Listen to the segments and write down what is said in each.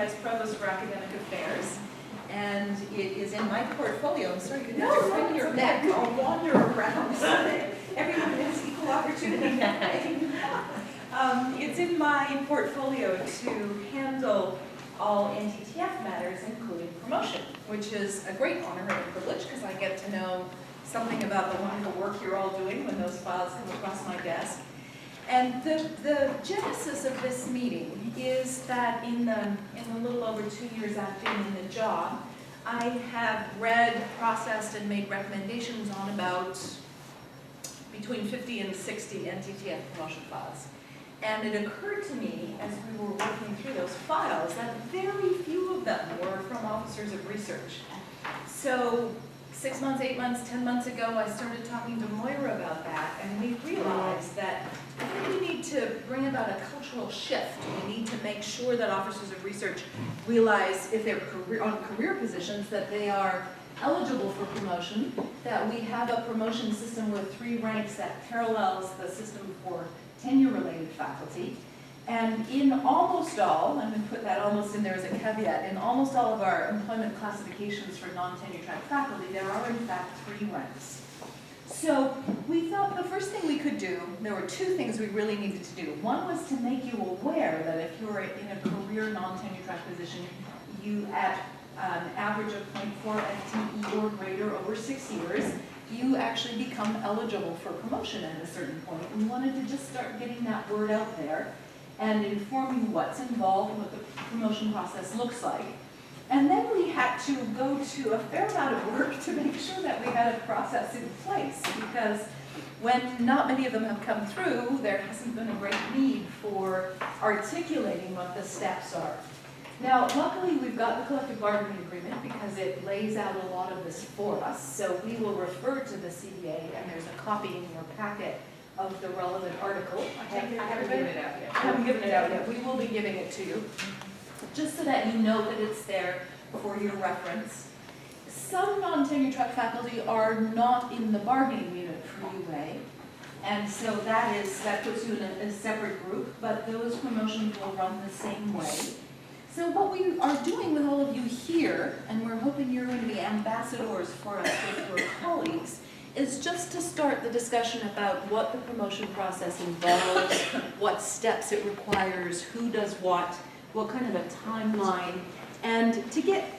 Vice Provost for Academic Affairs, and it is in my portfolio. I'm sorry, you No, have to no, bring your it's neck. okay. I'll wander around so that everyone has equal opportunity. It's in my portfolio to handle all NTTF matters, including promotion, which is a great honor and a privilege because I get to know something about the wonderful work you're all doing when those files come across my desk. And the genesis of this meeting is that in the little over 2 years I've been in the job, I have read, processed, and made recommendations on about between 50 and 60 NTTF promotion files. And it occurred to me as we were working through those files that very few of them were from officers of research. So 6 months, 8 months, 10 months ago, I started talking to Moira about that, and we realized that I think we need to bring about a cultural shift. We need to make sure that officers of research realize if they're on career positions that they are eligible for promotion, that we have a promotion system with 3 ranks that parallels the system for tenure-related faculty. And in almost all, I'm going to put that almost in there as a caveat, in almost all of our employment classifications for non-tenure track faculty, there are in fact 3 ranks. So we thought the first thing we could do, there were 2 things we really needed to do. One was to make you aware that if you're in a career non-tenure track position, you at an average of 0.4 FTE or greater over 6 years, you actually become eligible for promotion at a certain point. We wanted to just start getting that word out there and inform you what's involved, what the promotion process looks like. And then we had to go to a fair amount of work to make sure that we had a process in place, because when not many of them have come through, there hasn't been a great need for articulating what the steps are. Now, luckily, we've got the collective bargaining agreement because it lays out a lot of this for us. So we will refer to the CBA, and there's a copy in your packet of the relevant article. I haven't given it out yet. I haven't given it out yet. We will be giving it to you, just so that you know that it's there for your reference. Some non-tenure track faculty are not in the bargaining unit for UA, and so that puts you in a separate group, but those promotions will run the same way. So what we are doing with all of you here, and we're hoping you're going to be ambassadors for us with your colleagues, is just to start the discussion about what the promotion process involves, what steps it requires, who does what kind of a timeline, and to get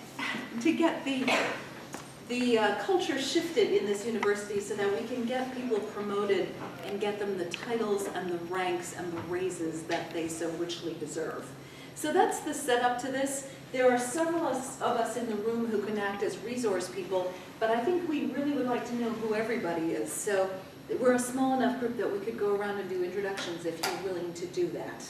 the culture shifted in this university so that we can get people promoted and get them the titles and the ranks and the raises that they so richly deserve. So that's the setup to this. There are several of us in the room who can act as resource people, but I think we really would like to know who everybody is. So we're a small enough group that we could go around and do introductions if you're willing to do that.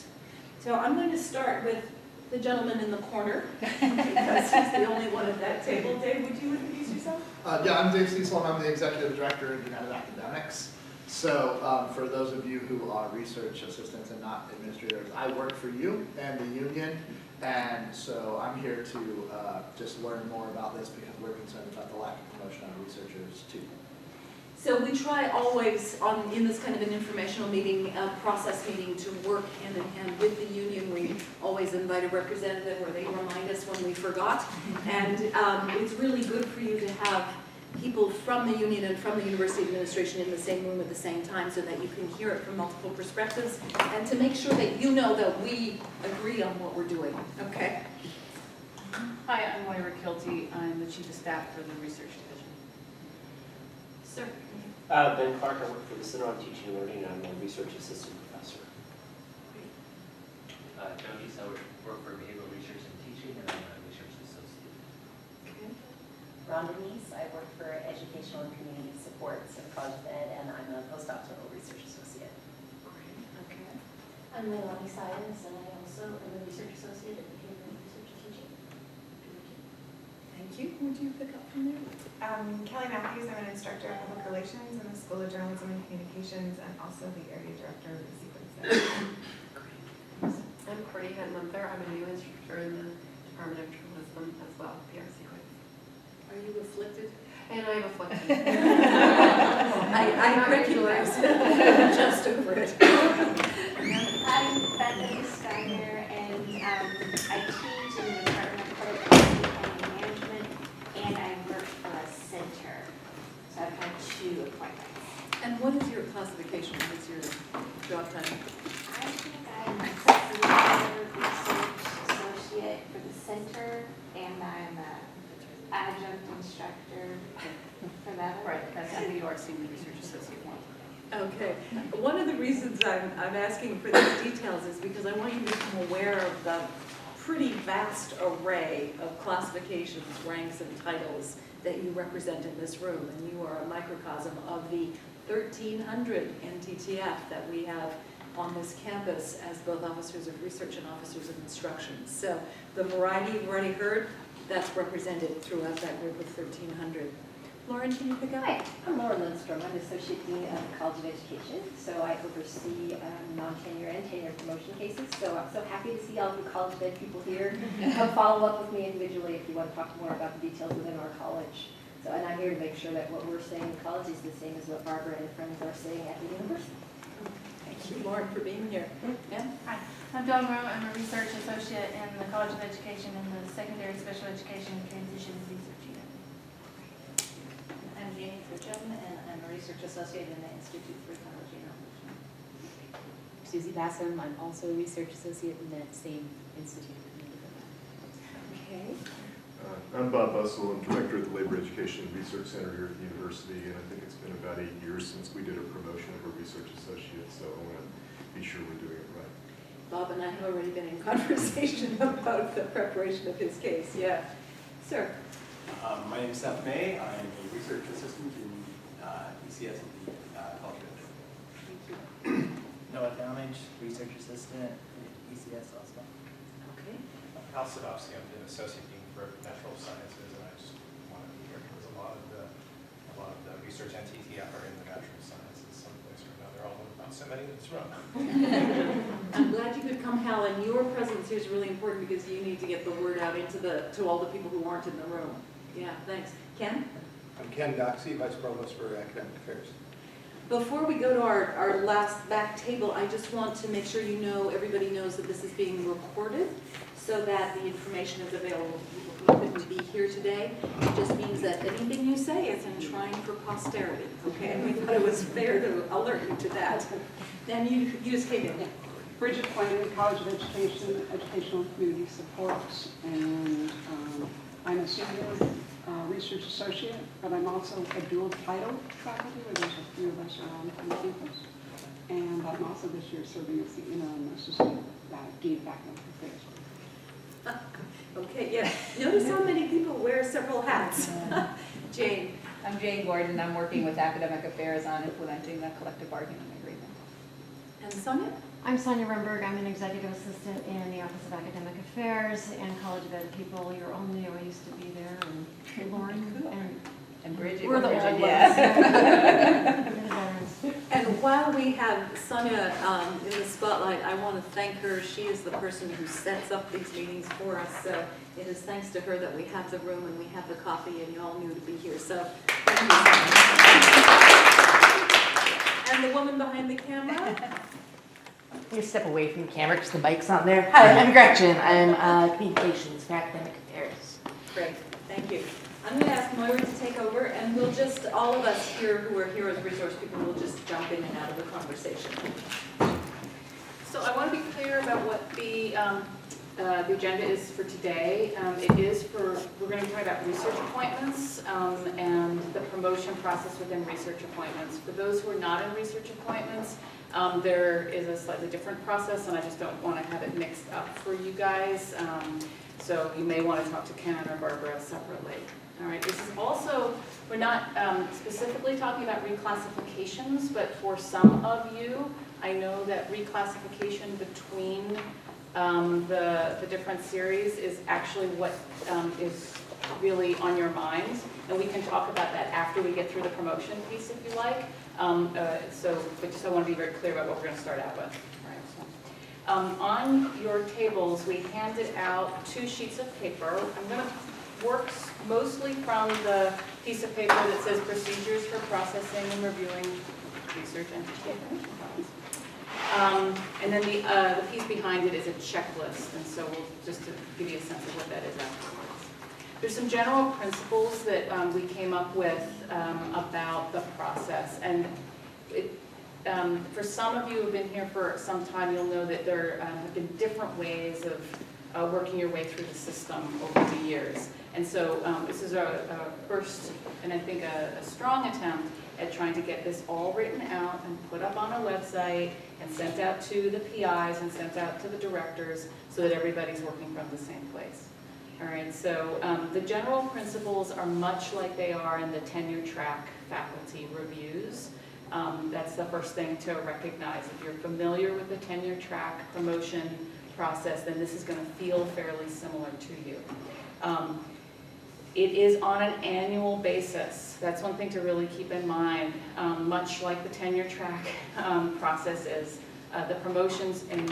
So I'm going to start with the gentleman in the corner, because he's the only one at that table. Dave, would you introduce yourself? Yeah, I'm Dave Cecil, and I'm the Executive Director of United Academics. So for those of you who are research assistants and not administrators, I work for you and the union, and so I'm here to just learn more about this because we're concerned about the lack of promotion on researchers too. So we try always in this kind of an informational meeting, process meeting, to work hand in hand with the union. We always invite a representative, or they remind us when we forgot. And it's really good for you to have people from the union and from the university administration in the same room at the same time so that you can hear it from multiple perspectives, and to make sure that you know that we agree on what we're doing. Okay? Hi, I'm Moira Kiltie. I'm the Chief of Staff for the Research Division. Sir. Ben Clark, I work for the Center on Teaching and Learning, and I'm a Research Assistant Professor. Jody, so I work for Behavioral Research and Teaching, and I'm a Research Associate. Okay. Ron Denise, I work for Educational and Community Supports and Project Ed, and I'm a postdoctoral research associate. Great. Okay. I'm Leilani Science, and I also am a research associate at Behavioral Research and Teaching. Thank you. Would you pick up from there? Kelly Matthews, I'm an instructor in public relations in the School of Journalism and Communications, and also the area director of the Sequence Center. I'm Courtney Hunt-Munther. I'm a new instructor in the Department of Journalism as well, PR Sequence. Are you afflicted? And I have a flex. I recognize it. Just over it. I'm Bethany Steiner, and I teach in the our senior research associate one. Okay, one of the reasons I'm asking for these details is because I want you to become aware of the pretty vast array of classifications, ranks, and titles that you represent in this room, and you are a microcosm of the 1,300 NTTF that we have on this campus as both officers of research and officers of instruction. So the variety you've already heard, that's represented throughout that group of 1,300. Lauren, can you pick up? Hi, I'm Laura Lindstrom. I'm Associate Dean of the College of Education. So I oversee non-tenure and tenure promotion cases. So I'm so happy to see all the college ed people here. Come follow up with me individually if you want to talk more about the details within our college. So, and I'm here to make sure that what we're saying in college is the same as what Barbara and friends are saying at the university. Thank you, Lauren, for being here. Yeah. Hi, I'm Dawn Rowe. I'm a research associate in the College of Education in the Secondary Special Education Transition Research Unit. I'm Jamie Fritchum, and I'm a research associate in the Institute for Ecology and Evolution. Susie Bassam, I'm also a research associate in that same institute. Okay. I'm Bob Bussell. I'm director of the Labor Education and Research Center here at the university, and I think it's been about 8 years since we did a promotion of a research associate, so I want to be sure we're doing it right. Bob and I have already been in conversation about the preparation of his case. Yeah. Sir. My name is Seth May. I'm a research assistant in ECS at the College of Education. Noah Downage, research assistant at ECS also. Okay. Al Sadowski, I'm the associate dean for natural sciences, and I just wanted to be here because a lot of the research NTTF are in the natural sciences, someplace or another, although not so many in this room. I'm glad you could come, Hal, and your presence here is really important because you need to get the word out to all the people who aren't in the room. Yeah, thanks. Ken? I'm Ken Doxey, Vice Provost for Academic Affairs. Before we go to our last back table, I just want to make sure everybody knows that this is being recorded so that the information is available to people who couldn't be here today. It just means that anything you say is enshrined for posterity, okay? And we thought it was fair to alert you to that. Then you just came in. Bridget Quinn, College of Education, Educational and Community Support, and I'm a senior research associate, but I'm also a dual title faculty, where there's a few of us around on campus. And I'm also this year serving as the interim assistant dean of academic affairs. Okay, yeah. Notice how many people wear several hats. Jane. I'm Jane Gordon. I'm working with academic affairs on implementing the collective bargaining agreement. And Sonia? I'm Sonia Remberg. I'm an executive assistant in the Office of Academic Affairs and College of Ed people. You're all new. I used to be there. And Lauren and Bridget. We're the old ones. Yeah. And while we have Sonia in the spotlight, I want to thank her. She is the person who sets up these meetings for us. So it is thanks to her that we have the room and we have the coffee, and you all knew to be here. So thank you, Sonia. And the woman behind the camera. I'm going to step away from the camera because the mic's on there. Hi, I'm Gretchen. I'm communications for academic affairs. Great, thank you. I'm going to ask Moira to take over, and we'll just, all of us here who are here as resource people, will just jump in and out of the conversation. So I want to be clear about what the agenda is for today. It is we're going to talk about research appointments and the promotion process within research appointments. For those who are not in research appointments, there is a slightly different process, and I just don't want to have it mixed up for you guys. So you may want to talk to Ken or Barbara separately. All right, this is also, we're not specifically talking about reclassifications, but for some of you, I know that reclassification between the different series is actually what is really on your minds, and we can talk about that after we get through the promotion piece if you like. But just I want to be very clear about what we're going to start out with. All right, so, on your tables, we handed out 2 sheets of paper. I'm going to work mostly from the piece of paper that says procedures for processing and reviewing research and and then the piece behind it is a checklist, and so we'll just to give you a sense of what that is afterwards. There's some general principles that we came up with about the process, and for some of you who have been here for some time, you'll know that there have been different ways of working your way through the system over the years. And so this is a first, and I think a strong attempt at trying to get this all written out and put up on a website and sent out to the PIs and sent out to the directors so that everybody's working from the same place. All right, so the general principles are much like they are in the tenure track faculty reviews. That's the first thing to recognize. If you're familiar with the tenure track promotion process, then this is going to feel fairly similar to you. It is on an annual basis. That's one thing to really keep in mind. Much like the tenure track process is, the promotions in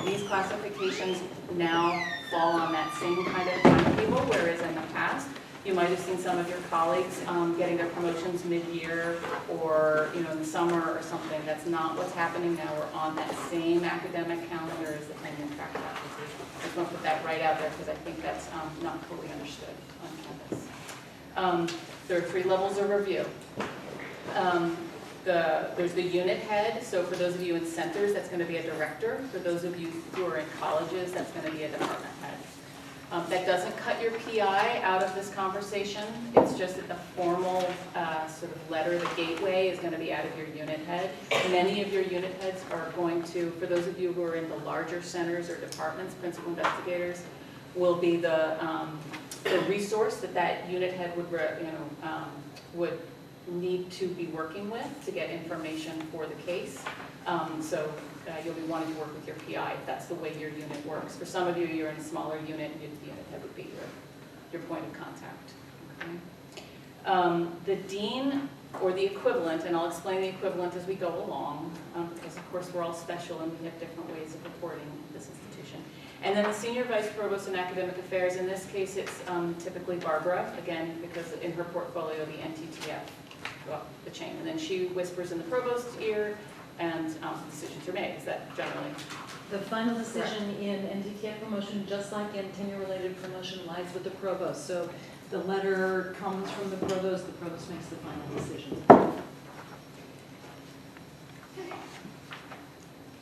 these classifications now fall on that same kind of timetable, whereas in the past, you might have seen some of your colleagues getting their promotions mid-year or in the summer or something. That's not what's happening now. We're on that same academic calendar as the tenure track faculty. I just want to put that right out there because I think that's not fully understood on campus. There are 3 levels of review. There's the unit head, so for those of you in centers, that's going to be a director. For those of you who are in colleges, that's going to be a department head. That doesn't cut your PI out of this conversation. It's just that the formal sort of letter, the gateway, is going to be out of your unit head. Many of your unit heads are going to, for those of you who are in the larger centers or departments, principal investigators, will be the resource that unit head would need to be working with to get information for the case. So you'll be wanting to work with your PI if that's the way your unit works. For some of you, you're in a smaller unit, and the unit head would be your point of contact. Okay? The dean, or the equivalent, and I'll explain the equivalent as we go along, because of course we're all special and we have different ways of reporting at this institution. And then the senior vice provost in academic affairs, in this case it's typically Barbara, again, because in her portfolio, the NTTF, well, the chain. And then she whispers in the provost's ear, and decisions are made. Is that generally? The final decision in NTTF promotion, just like in tenure-related promotion, lies with the provost. So the letter comes from the provost makes the final decision.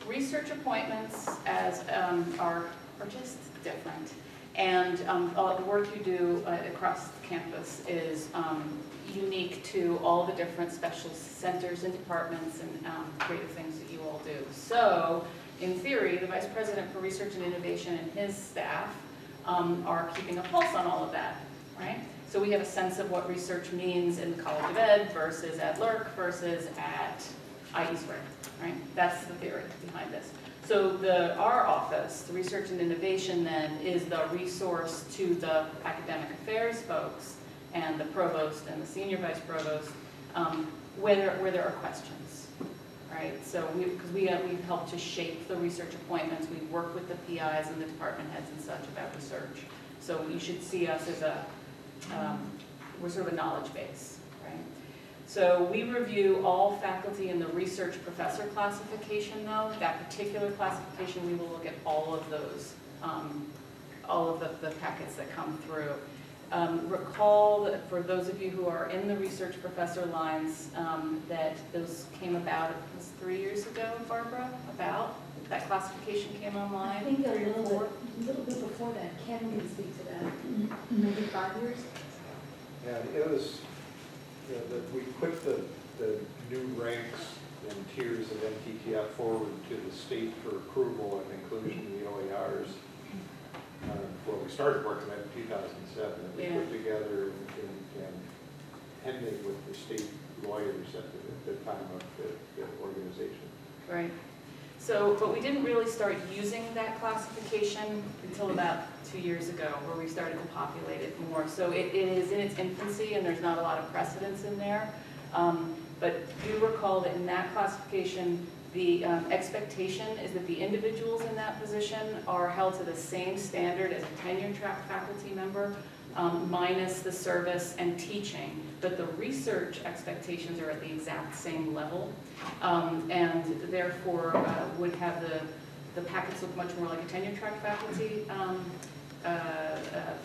Research appointments are just different. And all the work you do across the campus is unique to all the different special centers and departments and creative things that you all do. So, in theory, the Vice President for Research and Innovation and his staff are keeping a pulse on all of that, right? So we have a sense of what research means in the College of Ed versus at LERC versus at IE Squared, right? That's the theory behind this. So our office, the Research and Innovation then, is the resource to the academic affairs folks and the provost and the senior vice provost where there are questions, right? So because we've helped to shape the research appointments, we work with the PIs and the department heads and such about research. So you should see us as we're sort of a knowledge base, right? So we review all faculty in the research professor classification though. That particular classification, we will look at all of those, all of the packets that come through. Recall that for those of you who are in the research professor lines, that those came about, it was 3 years ago, Barbara, about that classification came online? I think a 3 or little 4? bit before that. Ken can speak to that. Maybe 5 years? Yeah, it was, we put the new ranks and tiers of NTTF forward to the state for approval and inclusion in the OERs. Well, we started working on it in 2007, and we put together and pending with the state lawyers at the time of the organization. Right. So, but we didn't really start using that classification until about 2 years ago, where we started to populate it more. So it is in its infancy, and there's not a lot of precedence in there. But do recall that in that classification, the expectation is that the individuals in that position are held to the same standard as a tenure track faculty member, minus the service and teaching. But the research expectations are at the exact same level, and therefore would have the packets look much more like a tenure track faculty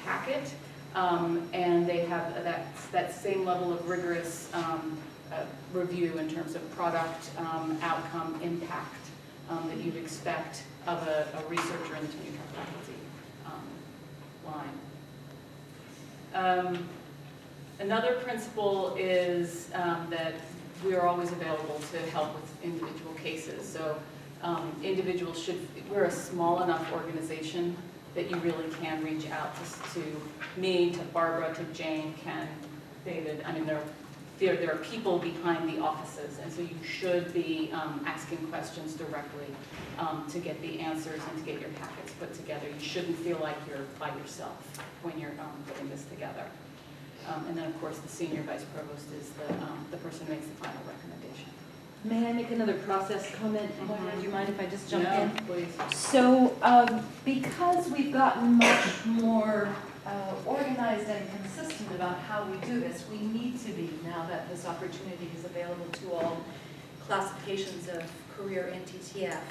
packet, and they have that same level of rigorous review in terms of product, outcome, impact that you'd expect of a researcher in the tenure track faculty line. Another principle is that we are always available to help with individual cases. So individuals should, we're a small enough organization that you really can reach out to me, to Barbara, to Jane, Ken, David. I mean, there are people behind the offices, and so you should be asking questions directly to get the answers and to get your packets put together. You shouldn't feel like you're by yourself when you're putting this together. And then, of course, the senior vice provost is the person who makes the final recommendation. May I make another process comment? Moira, do you mind if I just jump in? Please. So, because we've gotten much more organized and consistent about how we do this, we need to be, now that this opportunity is available to all classifications of career NTTF.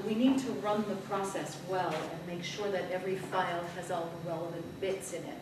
We need to run the process well and make sure that every file has all the relevant bits in it.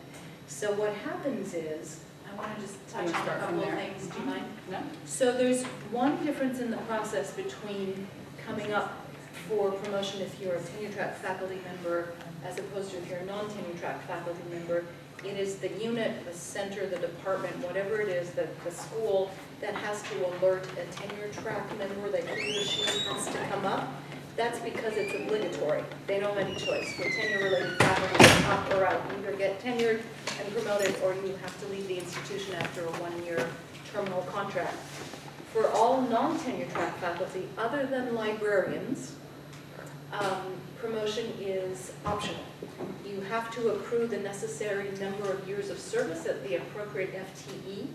So what happens is, I want to just touch on a couple of things, do you mind? No. So there's one difference in the process between coming up for promotion if you're a tenure track faculty member as opposed to if you're a non-tenure track faculty member. It is the unit, the center, the department, whatever it is, the school that has to alert a tenure track member that he or she has to come up. That's because it's obligatory. They don't have any choice. For tenure-related faculty, up or out. You either get tenured and promoted, or you have to leave the institution after a one-year terminal contract. For all non-tenure track faculty, other than librarians, promotion is optional. You have to accrue the necessary number of years of service at the appropriate FTE,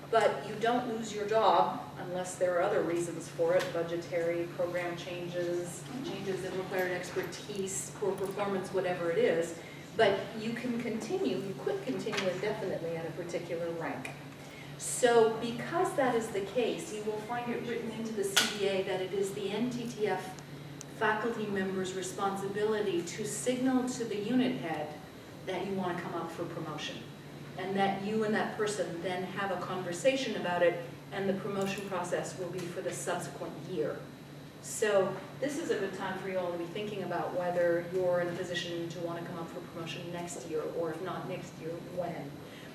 but you don't lose your job unless there are other reasons for it, budgetary, program changes, changes that require expertise, poor performance, whatever it is. But you can continue, you could continue indefinitely at a particular rank. So because that is the case, you will find it written into the CBA that it is the NTTF faculty member's responsibility to signal to the unit head that you want to come up for promotion, and that you and that person then have a conversation about it, and the promotion process will be for the subsequent year. So this is a good time for you all to be thinking about whether you're in a position to want to come up for promotion next year, or if not next year, when.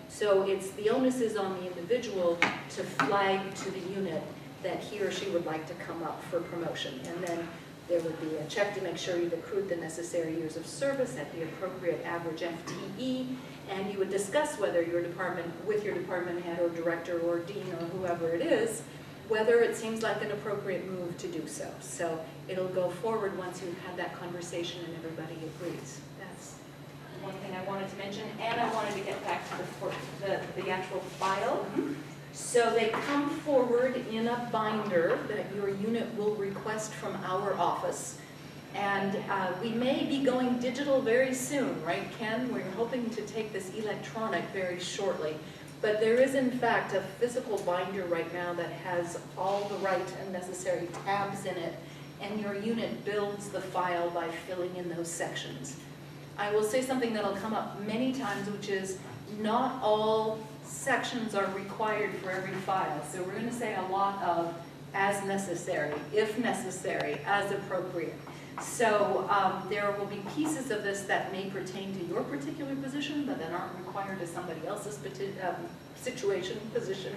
So it's, the onus is on the individual to flag to the unit that he or she would like to come up for promotion, and then there would be a check to make sure you've accrued the necessary years of service at the appropriate average FTE, and you would discuss whether your department, with your department head or director or dean or whoever it is, whether it seems like an appropriate move to do so. So it'll go forward once you've had that conversation and everybody agrees. That's one thing I wanted to mention, and I wanted to get back to the actual file. So they come forward in a binder that your unit will request from our office. And we may be going digital very soon, right, Ken? We're hoping to take this electronic very shortly. But there is, in fact, a physical binder right now that has all the right and necessary tabs in it, and your unit builds the file by filling in those sections. I will say something that'll come up many times, which is not all sections are required for every file. So we're going to say a lot of as necessary, if necessary, as appropriate. So there will be pieces of this that may pertain to your particular position, but that aren't required to somebody else's situation, position.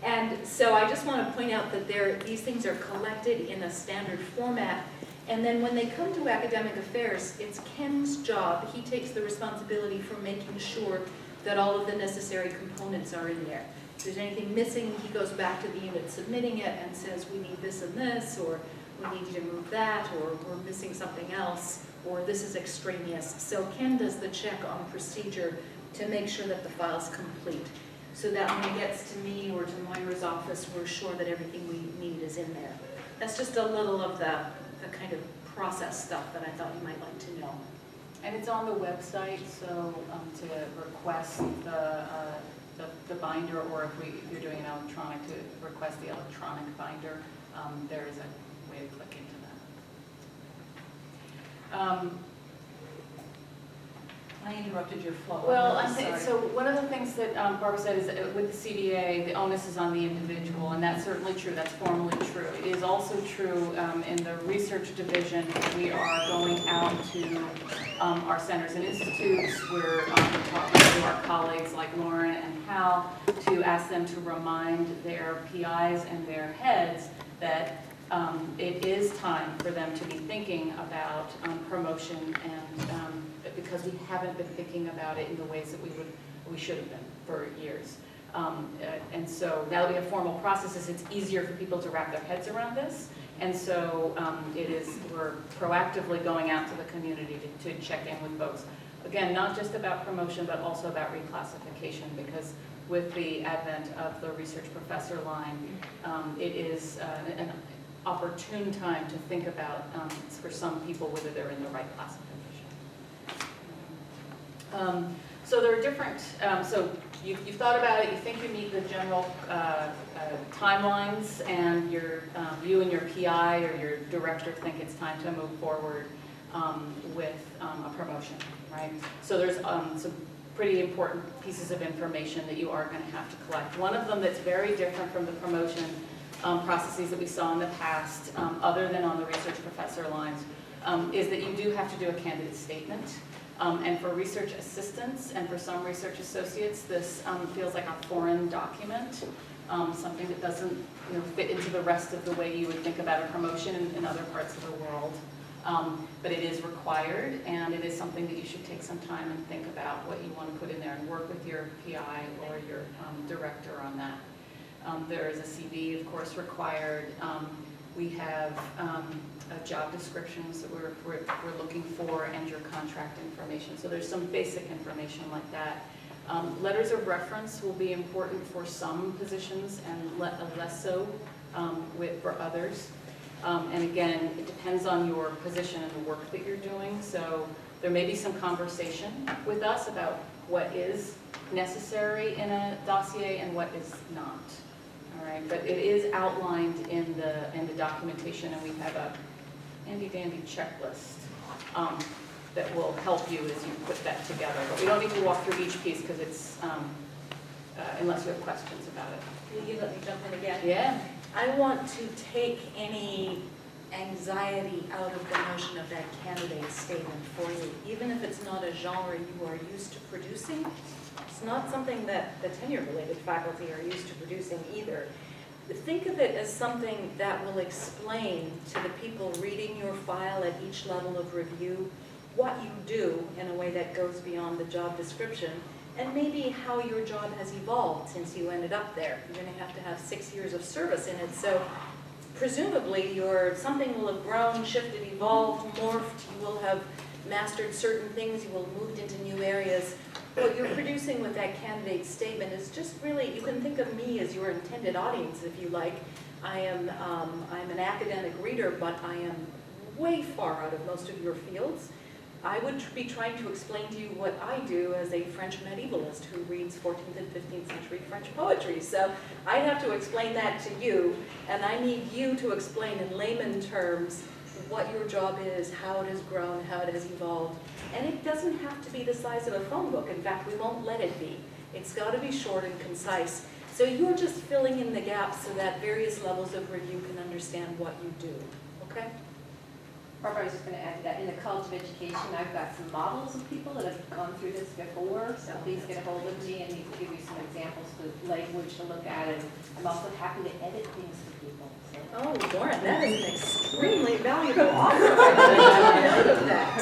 And so I just want to point out that these things are collected in a standard format. And then when they come to academic affairs, it's Ken's job. He takes the responsibility for making sure that all of the necessary components are in there. If there's anything missing, he goes back to the unit submitting it and says, we need this and this, or we need you to move that, or we're missing something else, or this is extraneous. So Ken does the check on procedure to make sure that the file's complete, so that when it gets to me or to Moira's office, we're sure that everything we need is in there. That's just a little of the kind of process stuff that I thought you might like to know. And it's on the website, so to request the binder, or if you're doing an electronic, to request the electronic binder, there is a way of clicking to that. I interrupted your flow. I'm Well, really sorry. so one of the things that Barbara said is that with the CBA, the onus is on the individual, and that's certainly true, that's formally true. It is also true in the research division. We are going out to our centers and institutes. We're talking to our colleagues like Lauren and Hal to ask them to remind their PIs and their heads that it is time for them to be thinking about promotion, and because we haven't been thinking about it in the ways that we should have been for years. And so now that we have formal processes, it's easier for people to wrap their heads around this. And so we're proactively going out to the community to check in with folks. Again, not just about promotion, but also about reclassification, because with the advent of the research professor line, it is an opportune time to think about, for some people, whether they're in the right classification. So there are different, so you've thought about it, you think you meet the general timelines, and you and your PI or your director think it's time to move forward with a promotion, right? So there's some pretty important pieces of information that you are going to have to collect. One of them that's very different from the promotion processes that we saw in the past, other than on the research professor lines, is that you do have to do a candidate statement. And for research assistants and for some research associates, this feels like a foreign document, something that doesn't fit into the rest of the way you would think about a promotion in other parts of the world. But it is required, and it is something that you should take some time and think about what you want to put in there and work with your PI or your director on that. There is a CV, of course, required. We have job descriptions that we're looking for, and your contract information. So there's some basic information like that. Letters of reference will be important for some positions and less so for others. And again, it depends on your position and the work that you're doing. So there may be some conversation with us about what is necessary in a dossier and what is not. All right, but it is outlined in the documentation, and we have a handy-dandy checklist that will help you as you put that together. But we don't need to walk through each piece because it's, unless you have questions about it. Will you let me jump in again? Yeah. I want to take any anxiety out of the notion of that candidate statement for you. Even if it's not a genre you are used to producing, it's not something that the tenure-related faculty are used to producing either. Think of it as something that will explain to the people reading your file at each level of review what you do in a way that goes beyond the job description, and maybe how your job has evolved since you ended up there. You're going to have 6 years of service in it, so presumably something will have grown, shifted, evolved, morphed. You will have mastered certain things. You will have moved into new areas. What you're producing with that candidate statement is just really, you can think of me as your intended audience, if you like. I'm an academic reader, but I am way far out of most of your fields. I would be trying to explain to you what I do as a French medievalist who reads 14th and 15th century French poetry. So I'd have to explain that to you, and I need you to explain in layman terms what your job is, how it has grown, how it has evolved. And it doesn't have to be the size of a phone book. In fact, we won't let it be. It's got to be short and concise. So you're just filling in the gaps so that various levels of review can understand what you do. Okay? Barbara, I was just going to add to that, in the College of Education, I've got some models of people that have gone through this before, so please get a hold of me and give you some examples of language to look at, and I'm also happy to edit things for people. So. Oh, Lauren, that is an extremely valuable offer. I didn't know that.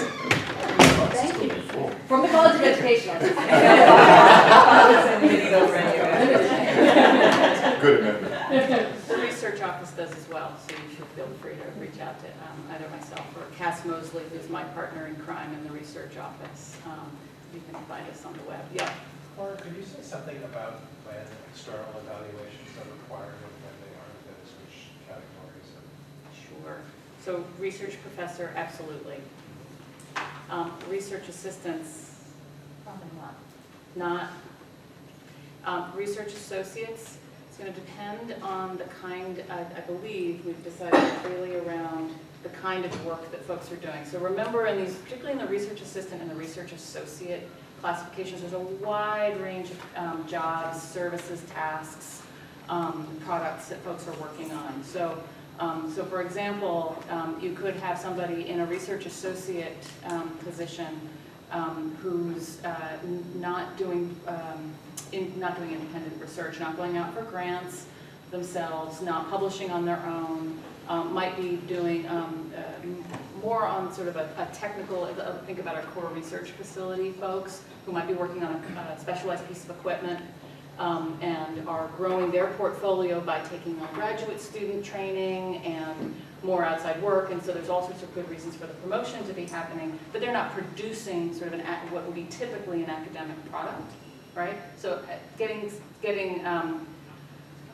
Thank you. From the College of Education. Good amendment. The research office does as well, so you should feel free to reach out to either myself or Cass Mosley, who's my partner in crime in the research office. You can find us on the web. Yeah. Or could you say something about when external evaluations are required and when they aren't, that is which categories? Sure. So research professor, absolutely. Research assistants, Probably not. not. Research associates, so going to depend on the kind, I believe we've decided clearly around the kind of work that folks are doing. So remember in these, particularly in the research assistant and the research associate classifications, there's a wide range of jobs, services, tasks, products that folks are working on. So, so for example, you could have somebody in a research associate position who's not doing independent research, not going out for grants themselves, not publishing on their own, might be doing more on sort of a technical, think about our core research facility folks who might be working on a specialized piece of equipment and are growing their portfolio by taking on graduate student training and more outside work, and so there's all sorts of good reasons for the promotion to be happening, but they're not producing sort of what would be typically an academic product, right? So getting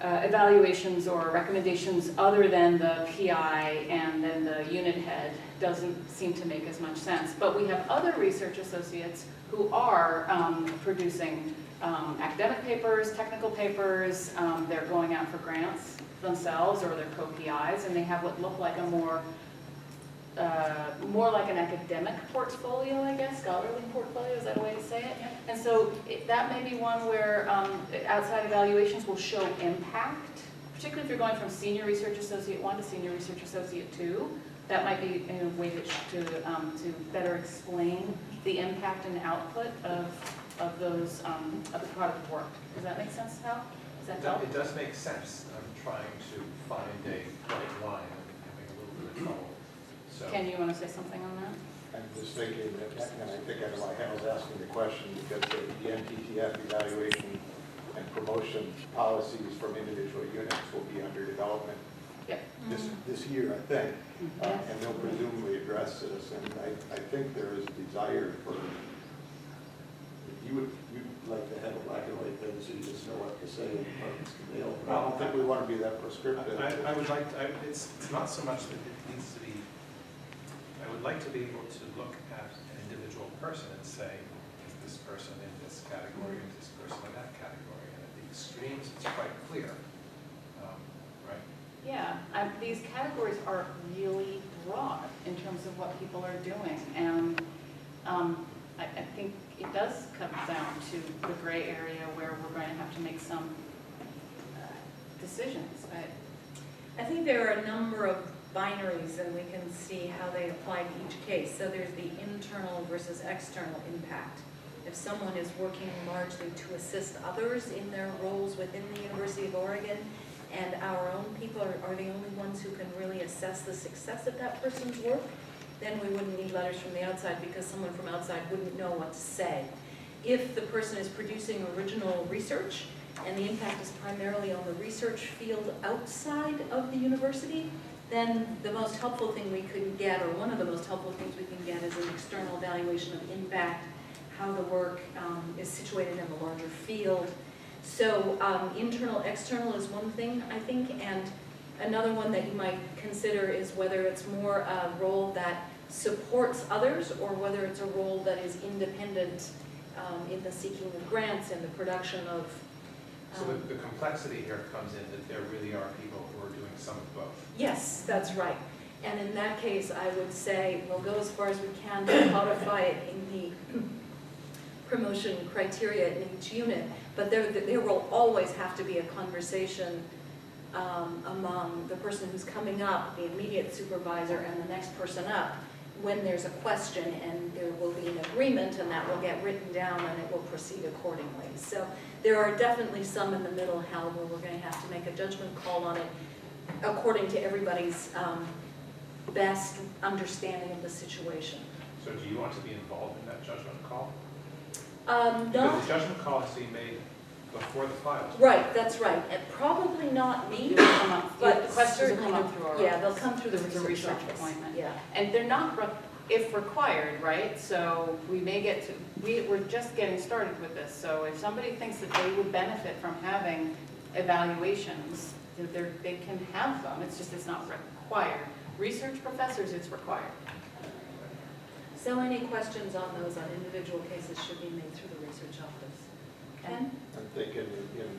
evaluations or recommendations other than the PI and then the unit head doesn't seem to make as much sense. But we have other research associates who are producing academic papers, technical papers, they're going out for grants themselves or their co-PIs, and they have what look like a more like an academic portfolio, I guess, scholarly portfolio, is that a way to say it? Yep. And so that may be one where outside evaluations will show impact, particularly if you're going from senior research associate 1 to senior research associate 2. That might be a way to better explain the impact and output of those of the product work. Does that make sense, Hal? Does that help? It does make sense. I'm trying to find a right line. I'm having a little bit of trouble. So. Ken, you want to say something on that? I'm just thinking that, and I think I know why Hal's asking the question, because the NTTF evaluation and promotion policies from individual units will be under development this year, I think, and they'll presumably address this. And I think there is a desire for, you'd like to have a black and white thing so you just know what to say and departments can nail. But I don't think we want to be that prescriptive. I would like to, it's not so much that it needs to be, I would like to be able to look at an individual person and say, is this person in this category, is this person in that category? And at the extremes, it's quite clear, right? Yeah, these categories are really broad in terms of what people are doing. And I think it does come down to the gray area where we're going to have to make some decisions. I think there are a number of binaries, and we can see how they apply to each case. So there's the internal versus external impact. If someone is working largely to assist others in their roles within the University of Oregon, and our own people are the only ones who can really assess the success of that person's work, then we wouldn't need letters from the outside because someone from outside wouldn't know what to say. If the person is producing original research and the impact is primarily on the research field outside of the university, then the most helpful thing we could get, or one of the most helpful things we can get, is an external evaluation of impact, how the work is situated in the larger field. So internal, external is one thing, I think, and another one that you might consider is whether it's more a role that supports others or whether it's a role that is independent in the seeking of grants and the production of... So the complexity here comes in that there really are people who are doing some of both. Yes, that's right. And in that case, I would say we'll go as far as we can to codify it in the promotion criteria in each unit, but there will always have to be a conversation among the person who's coming up, the immediate supervisor, and the next person up, when there's a question, and there will be an agreement, and that will get written down, and it will proceed accordingly. So there are definitely some in the middle, Hal, where we're going to have to make a judgment call on it according to everybody's best understanding of the situation. So do you want to be involved in that judgment call? Not, because the judgment call has to be made before the file. Right, that's right. And probably not me, but the questions will certainly come up through our yeah, they'll office. come through the It's a research research office. appointment. Yeah. And they're not, if required, right? So we may get to, we're just getting started with this. So if somebody thinks that they would benefit from having evaluations, they can have them. It's just, it's not required. Research professors, it's required. So any questions on those on individual cases should be made through the research office. Ken? I'm thinking in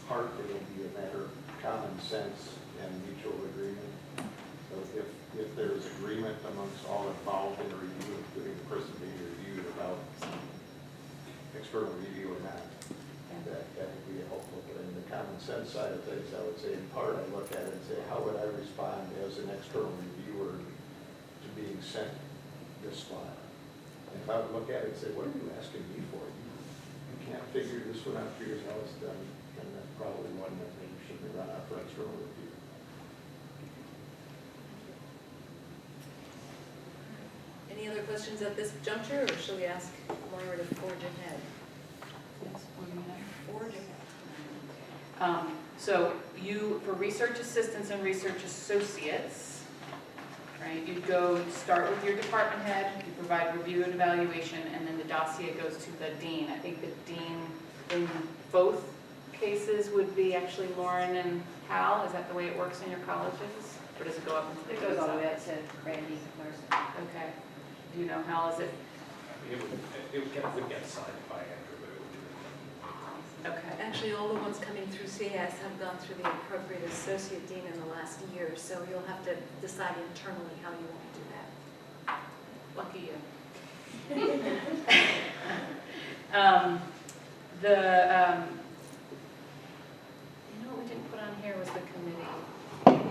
part, it'll be a matter of common sense and mutual agreement. So if there is agreement amongst all involved in a review, including the person being reviewed about external review or not, that would be helpful. But in the common sense side of things, I would say in part, I look at it and say, how would I respond as an external reviewer to being sent this file? And if I would look at it and say, what are you asking me for? You can't figure this one out, here's how it's done, and that's probably one that maybe should be run out for external review. Any other questions at this juncture, or shall we ask Moira to forge ahead? Yes, Forge ahead. So you, for research assistants and research associates, right, you start with your department head, you provide review and evaluation, and then the dossier goes to the dean. I think the dean in both cases would be actually Lauren and Hal. Is that the way it works in your colleges? Or does it go up into the It goes all the way up to Randy Larson. Okay. Do you know, Hal, is it? It would get signed by Andrew, but it would be. Okay. Actually, all the ones coming through CAS have gone through the appropriate associate dean in the last year, so you'll have to decide internally how you want to do that. Lucky you. You know what we didn't put on here was the committee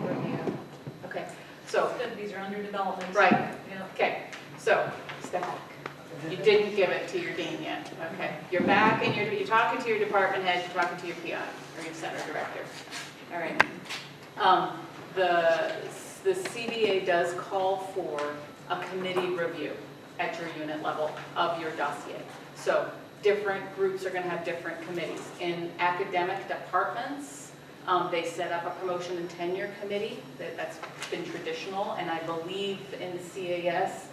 review. Okay, so. Good, these are under development. Right. Yeah. Okay, so step back. You didn't give it to your dean yet. Okay, you're back and you're talking to your department head, you're talking to your PI or your center director. All right. The CBA does call for a committee review at your unit level of your dossier. So different groups are going to have different committees. In academic departments, they set up a promotion and tenure committee. That's been traditional, and I believe in CAS,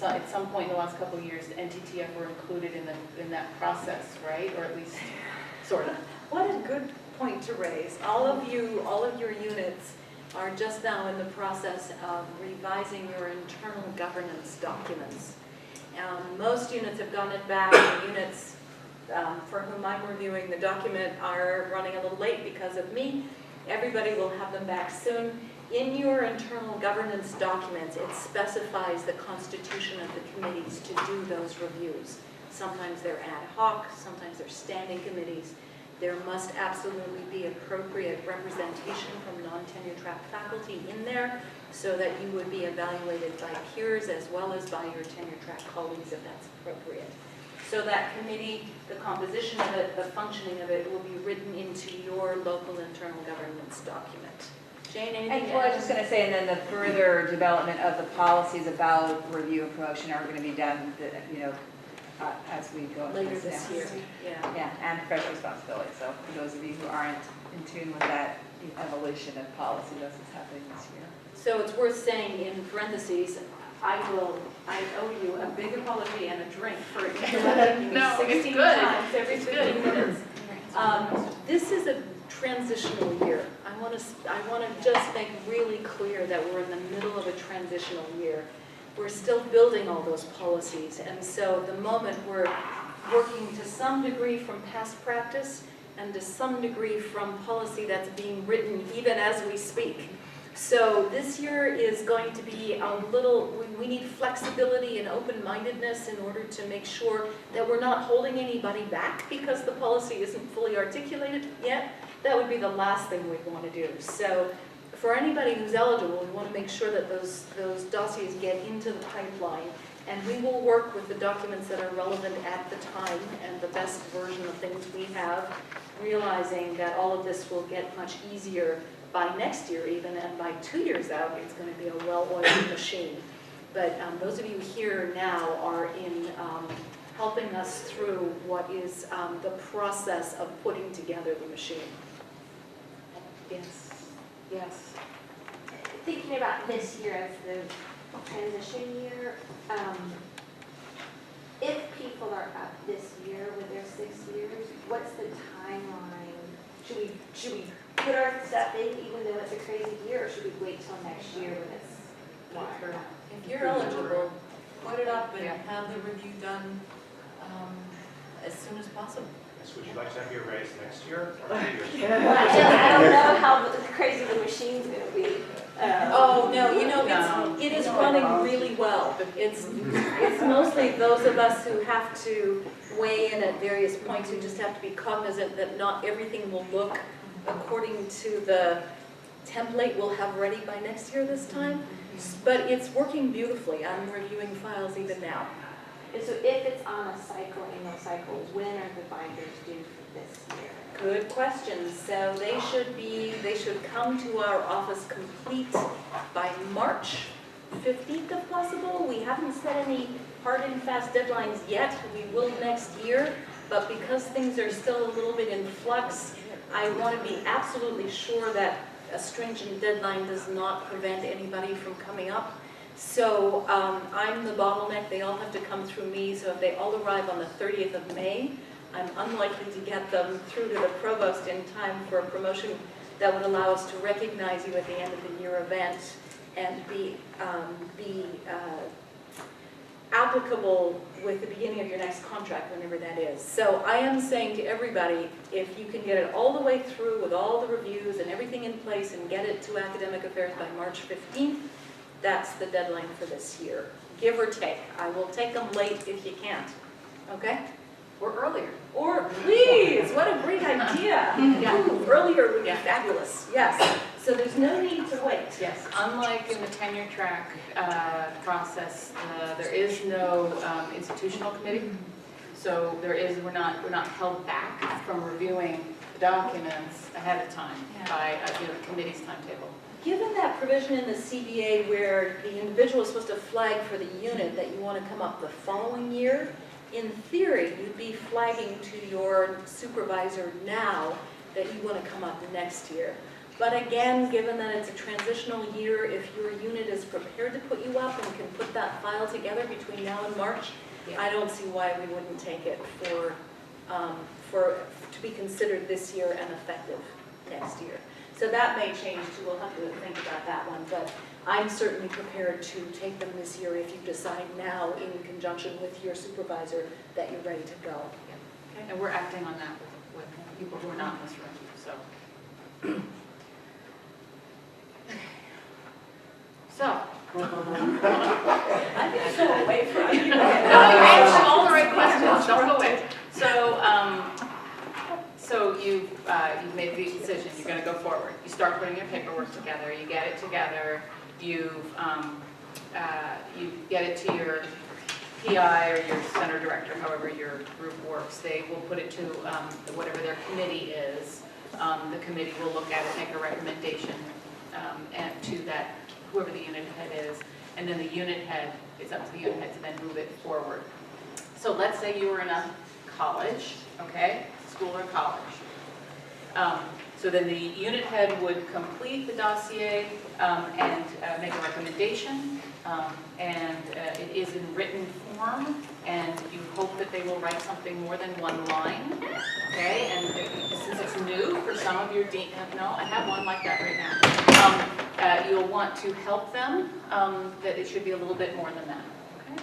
at some point in the last couple of years, the NTTF were included in that process, right? Or at least, sort of. What a good point to raise. All of your units are just now in the process of revising your internal governance documents. Most units have gotten it back. The units for whom I'm reviewing the document are running a little late because of me. Everybody will have them back soon. In your internal governance documents, it specifies the constitution of the committees to do those reviews. Sometimes they're ad hoc, sometimes they're standing committees. There must absolutely be appropriate representation from non-tenure track faculty in there so that you would be evaluated by peers as well as by your tenure track colleagues if that's appropriate. So that committee, the composition of it, the functioning of it will be written into your local internal governance document. Jane, anything Well, I was just going to say, and then the further development of the policies about review and promotion are going to be done, as we go into later this year? Yeah. Yeah, and professional responsibility. So for those of you who aren't in tune with that evolution of policy, this is happening this year. So it's worth saying in parentheses, I owe you a big apology and a drink for interrupting me No, it's 16 good. times every It's 15 good. minutes. This is a transitional year. I want to just make really clear that we're in the middle of a transitional year. We're still building all those policies, and so at the moment we're working to some degree from past practice and to some degree from policy that's being written even as we speak. So this year is going to be a little, we need flexibility and open-mindedness in order to make sure that we're not holding anybody back because the policy isn't fully articulated yet. That would be the last thing we'd want to do. So for anybody who's eligible, we want to make sure that those dossiers get into the pipeline, and we will work with the documents that are relevant at the time and the best version of things we have, realizing that all of this will get much easier by next year even, and by 2 years out, it's going to be a well-oiled machine. But those of you here now are in helping us through what is the process of putting together the machine. Yes. Yes. Thinking about this year as the transition year, if people are up this year with their 6 years, what's the timeline? Should we put our stuff in even though it's a crazy year, or should we wait till next year when it's longer? If you're eligible, put it up and have the review done as soon as possible. So would you like to have your raise next year or 2 years? I don't know how crazy the machine's gonna be. Oh, no, you know, it is running really well. It's mostly those of us who have to weigh in at various points who just have to be cognizant that not everything will look according to the template we'll have ready by next year this time. But it's working beautifully. I'm reviewing files even now. And so if it's on a cycle, annual cycle, when are the binders due for this year? Good question. So they should come to our office complete by March 15th if possible. We haven't set any hard and fast deadlines yet. We will next year, but because things are still a little bit in flux, I want to be absolutely sure that a stringent deadline does not prevent anybody from coming up. So I'm the bottleneck. They all have to come through me. So if they all arrive on the 30th of May, I'm unlikely to get them through to the provost in time for a promotion that would allow us to recognize you at the end of the year event and be applicable with the beginning of your next contract, whenever that is. So I am saying to everybody, if you can get it all the way through with all the reviews and everything in place and get it to Academic Affairs by March 15th, that's the deadline for this year, give or take. I will take them late if you can't, okay? Or earlier. Or please, what a great idea. Ooh, earlier would be fabulous, yes. So there's no need to wait. Yes, unlike in the tenure track process, there is no institutional committee. So we're not held back from reviewing the documents ahead of time by the committee's timetable. Given that provision in the CBA where the individual is supposed to flag for the unit that you want to come up the following year, in theory, you'd be flagging to your supervisor now that you want to come up the next year. But again, given that it's a transitional year, if your unit is prepared to put you up and can put that file together between now and March, I don't see why we wouldn't take it to be considered this year and effective next year. So that may change too. We'll have to think about that one. But I'm certainly prepared to take them this year if you decide now in conjunction with your supervisor that you're ready to go. Okay. And we're acting on that with people who are not in this room. So. I'm going to go away from you. No, answer all the right questions. Don't go away. So you've made the decision. You're going to go forward. You start putting your paperwork together. You get it together. You get it to your PI or your center director, however your group works. They will put it to whatever their committee is. The committee will look at it, make a recommendation and to that, whoever the unit head is, and then the unit head, it's up to the unit head to then move it forward. So let's say you were in a college, okay, school or college. So then the unit head would complete the dossier and make a recommendation, and it is in written form, and you hope that they will write something more than one line, okay? And since it's new for some of your dean, no, I have one like that right now. You'll want to help them, that it should be a little bit more than that, okay?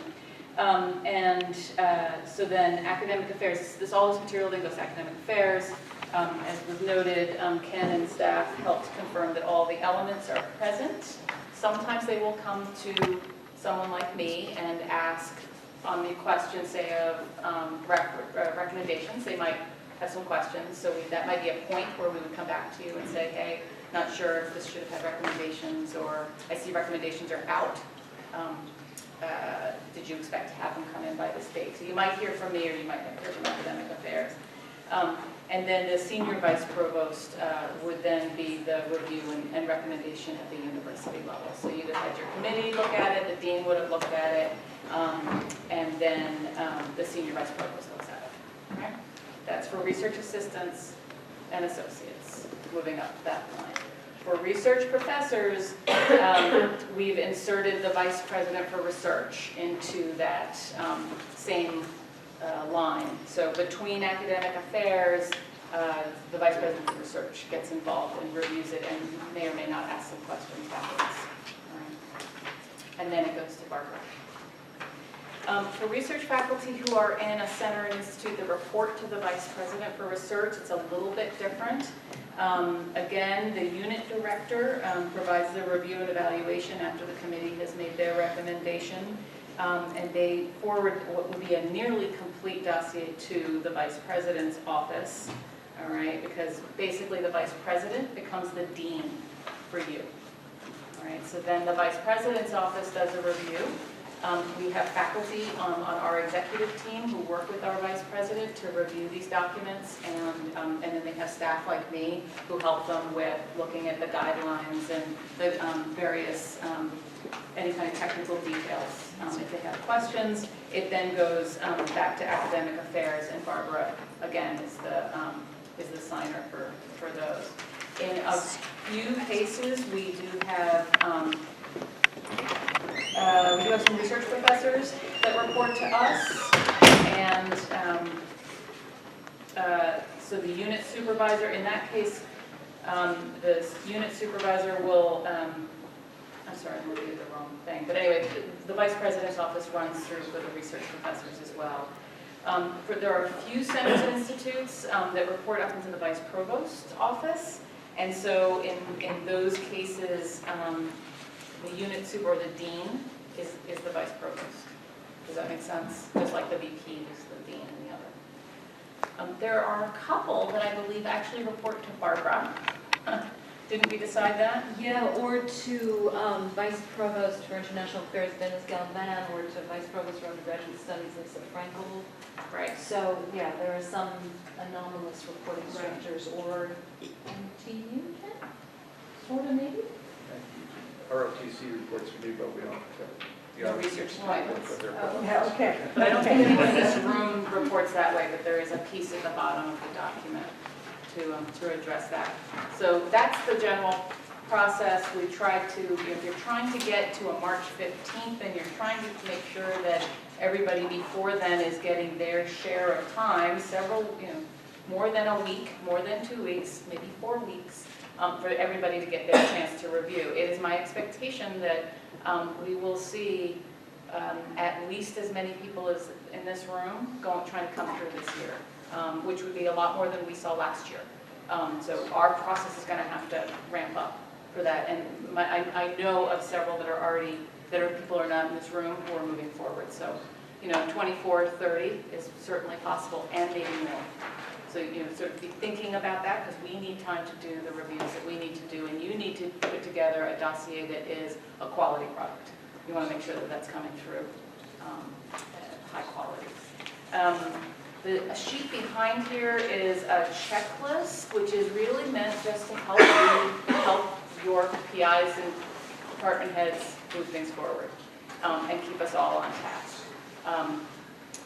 So then academic affairs, all this material then goes to academic affairs. As was noted, Ken and staff helped confirm that all the elements are present. Sometimes they will come to someone like me and ask on the question, say, of recommendations. They might have some questions, so that might be a point where we would come back to you and say, hey, not sure if this should have had recommendations, or I see recommendations are out. Did you expect to have them come in by this date? So you might hear from me, or you might hear from academic affairs. And then the senior vice provost would then be the review and recommendation at the university level. So you'd have had your committee look at it, the dean would have looked at it, and then the senior vice provost looks at it. Okay? That's for research assistants and associates, moving up that line. For research professors, we've inserted the vice president for research into that same line. So between academic affairs, the vice president of research gets involved and reviews it and may or may not ask some questions afterwards. And then it goes to Barbara. For research faculty who are in a center or institute that report to the vice president for research, it's a little bit different. Again, the unit director provides the review and evaluation after the committee has made their recommendation. And they forward what would be a nearly complete dossier to the vice president's office, all right? Because basically the vice president becomes the dean for you, all right? So then the vice president's office does a review. We have faculty on our executive team who work with our vice president to review these documents, and then they have staff like me who help them with looking at the guidelines and the various, any kind of technical details. If they have questions, it then goes back to academic affairs, and Barbara, again, is the signer for those. In a few cases, we do have some research professors that report to us, and so the unit supervisor, in that case, the unit supervisor will, I'm sorry, I'm looking at the wrong thing, but anyway, the vice president's office runs through for the research professors as well. There are a few centers and institutes that report up into the vice provost's office, and so in those cases, the unit super or the dean is the vice provost. Does that make sense? Just like the VP is the dean and the other. There are a couple that I believe actually report to Barbara. Didn't we decide that? Yeah, or to Vice Provost for International Affairs, Dennis Galvan, or to Vice Provost for Undergraduate Studies, Lisa Frankel. Right. So, yeah, there are some anomalous reporting structures, or NTU, sort of maybe? ROTC reports to me, but we don't. No research appointments. Yeah, okay. But I don't think anyone in this room reports that way, but there is a piece at the bottom of the document to address that. So that's the general process. We try to, if you're trying to get to a March 15th, and you're trying to make sure that everybody before then is getting their share of time, several, more than a week, more than 2 weeks, maybe 4 weeks, for everybody to get their chance to review. It is my expectation that we will see at least as many people as in this room trying to come through this year, which would be a lot more than we saw last year. So our process is going to have to ramp up for that. And I know of several that people are not in this room who are moving forward. So, 24, 30 is certainly possible, and maybe more. So, sort of be thinking about that, because we need time to do the reviews that we need to do, and you need to put together a dossier that is a quality product. You want to make sure that that's coming through high quality. The sheet behind here is a checklist, which is really meant just to help your PIs and department heads move things forward and keep us all on task.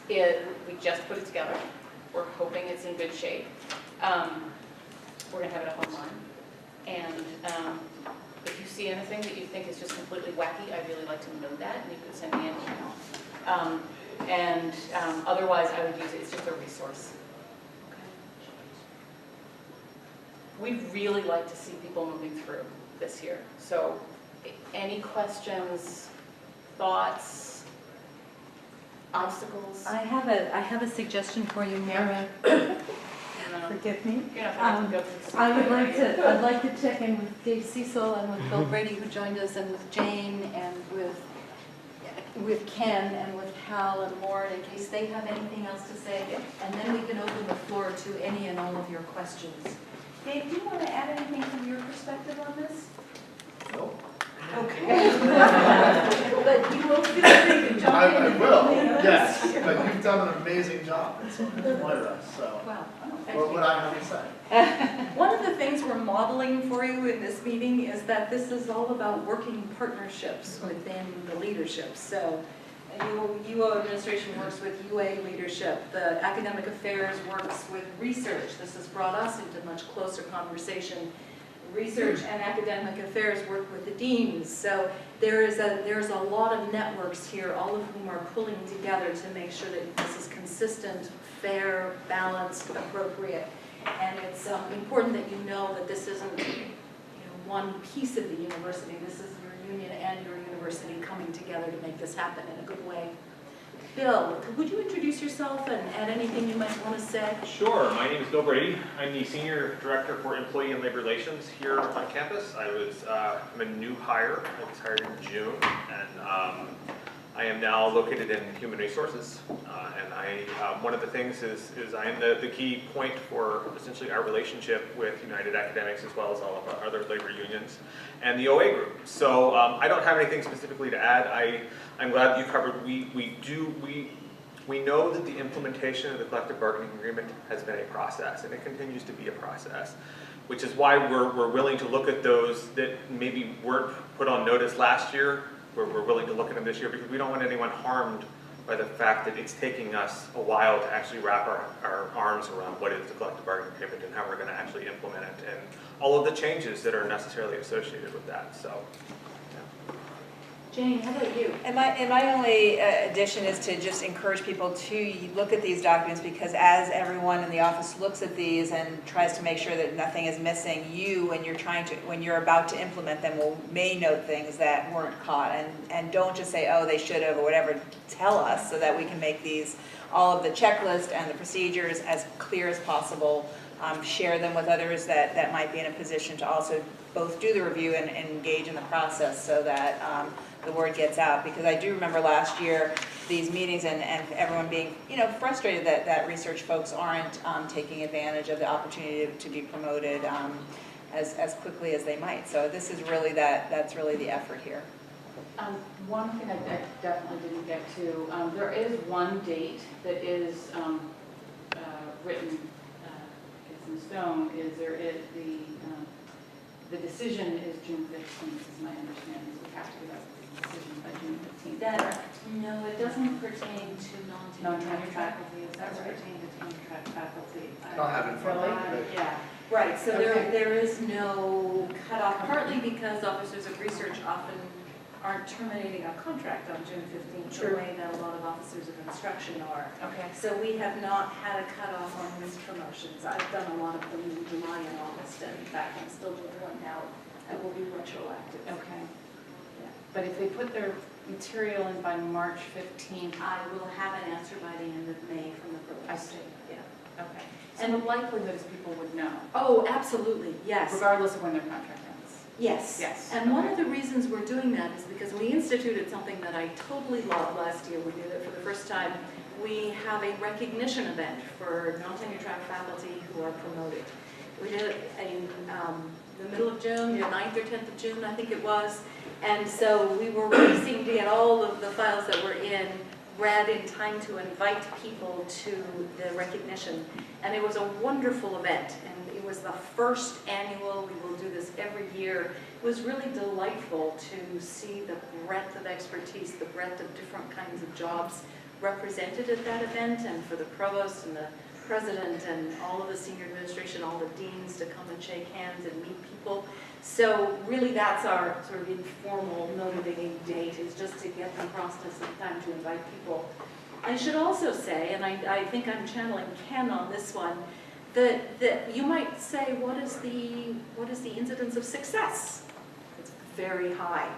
We just put it together. We're hoping it's in good shape. We're going to have it up online. And if you see anything that you think is just completely wacky, I'd really like to know that, and you could send me an email. Otherwise, I would use it. It's just a resource. Okay. We'd really like to see people moving through this year. So any questions, thoughts, obstacles? I have a suggestion for you, Moira. Forgive me. I'd like to check in with Dave Cecil and with Bill Brady, who joined us, and with Jane, and with Ken, and with Hal and Lauren, in case they have anything else to say. And then we can open the floor to any and all of your questions. Dave, do you want to add anything from your perspective on this? No. Okay. But you will feel free to jump in. I will, yes, but you've done an amazing job, Moira, so Wow. what would I have to say? One of the things we're modeling for you in this meeting is that this is all about working partnerships within the leadership. So UO administration works with UA leadership. The academic affairs works with research. This has brought us into much closer conversation. Research and academic affairs work with the deans. So there's a lot of networks here, all of whom are pulling together to make sure that this is consistent, fair, balanced, appropriate. And it's important that you know that this isn't one piece of the university. This is your union and your university coming together to make this happen in a good way. Bill, would you introduce yourself and add anything you might want to say? Sure. My name is Bill Brady. I'm the Senior Director for Employee and Labor Relations here on campus. I'm a new hire. I was hired in June, and I am now located in Human Resources. One of the things is I am the key point for essentially our relationship with United Academics as well as all of our other labor unions and the OA group. So I don't have anything specifically to add. I'm glad that you covered. We know that the implementation of the collective bargaining agreement has been a process, and it continues to be a process, which is why we're willing to look at those that maybe weren't put on notice last year. We're willing to look at them this year because we don't want anyone harmed by the fact that it's taking us a while to actually wrap our arms around what is the collective bargaining agreement and how we're going to actually implement it and all of the changes that are necessarily associated with that. So. Jane, how about you? And my only addition is to just encourage people to look at these documents, because as everyone in the office looks at these and tries to make sure that nothing is missing, when you're about to implement them, may note things that weren't caught, and don't just say, oh, they should have or whatever. Tell us so that we can make all of the checklist and the procedures as clear as possible. Share them with others that might be in a position to also both do the review and engage in the process, so that the word gets out. Because I do remember last year these meetings and everyone being frustrated that research folks aren't taking advantage of the opportunity to be promoted as quickly as they might. So this is really that's really the effort here. One thing I definitely didn't get to, there is one date that is written in stone. The decision is June 15th, is my understanding. So we have to get a decision by June 15th. No, it doesn't pertain to non-tenured faculty. It does right? pertain to tenured faculty. I don't have it in front of me. Yeah. Right, so Okay. there is no cutoff, partly because officers of research often aren't terminating a contract on June 15th, the way that a lot of officers of instruction are. Okay. So we have not had a cutoff on these promotions. I've done a lot of them in July and August, and in fact, I'm still doing one now that will be retroactive. Okay. Yeah. But if they put their material in by March 15th, I will have an answer by the end of May from the provost. I see. Yeah. Okay. And the likelihood is people would know, Oh, absolutely, yes. regardless of when their contract ends. Yes. Yes. And one of the reasons we're doing that is because we instituted something that I totally loved last year. We did it for the first time. We have a recognition event for non-tenure track faculty who are promoted. We did it in the middle of June, the 9th or 10th of June, I think it was. And so we were racing to get all of the files that were read in time to invite people to the recognition. And it was a wonderful event. And it was the first annual. We will do this every year. It was really delightful to see the breadth of expertise, the breadth of different kinds of jobs represented at that event, and for the provost and the president and all of the senior administration, all the deans to come and shake hands and meet people. So really that's our sort of informal motivating date, is just to get them across to some time to invite people. I should also say, and I think I'm channeling Ken on this one, that you might say, what is the incidence of success? It's very high.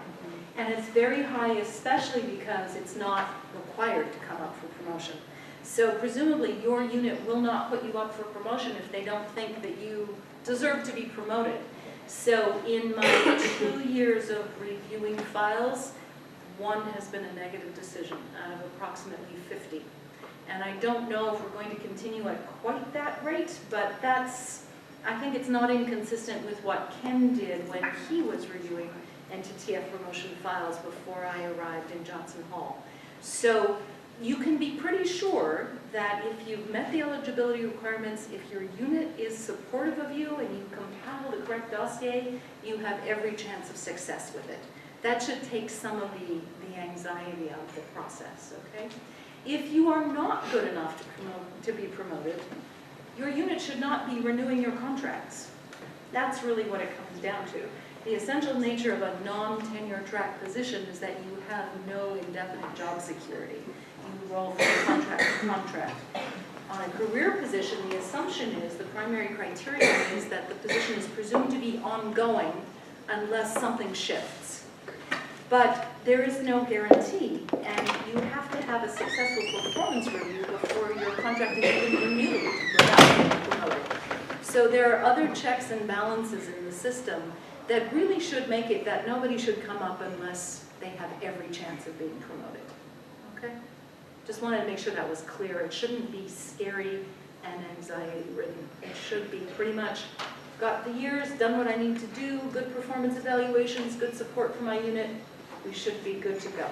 And it's very high especially because it's not required to come up for promotion. So presumably your unit will not put you up for promotion if they don't think that you deserve to be promoted. So in my 2 years of reviewing files, one has been a negative decision out of approximately 50. And I don't know if we're going to continue at quite that rate, but I think it's not inconsistent with what Ken did when he was reviewing NTTF promotion files before I arrived in Johnson Hall. So you can be pretty sure that if you've met the eligibility requirements, if your unit is supportive of you and you compile the correct dossier, you have every chance of success with it. That should take some of the anxiety out of the process, okay? If you are not good enough to be promoted, your unit should not be renewing your contracts. That's really what it comes down to. The essential nature of a non-tenure track position is that you have no indefinite job security. You roll from contract to contract. On a career position, the assumption is, the primary criterion is that the position is presumed to be ongoing unless something shifts. But there is no guarantee, and you have to have a successful performance review before your contract is even renewed without being promoted. So there are other checks and balances in the system that really should make it that nobody should come up unless they have every chance of being promoted. Okay? Just wanted to make sure that was clear. It shouldn't be scary and anxiety-ridden. It should be pretty much got the years, done what I need to do, good performance evaluations, good support for my unit. We should be good to go.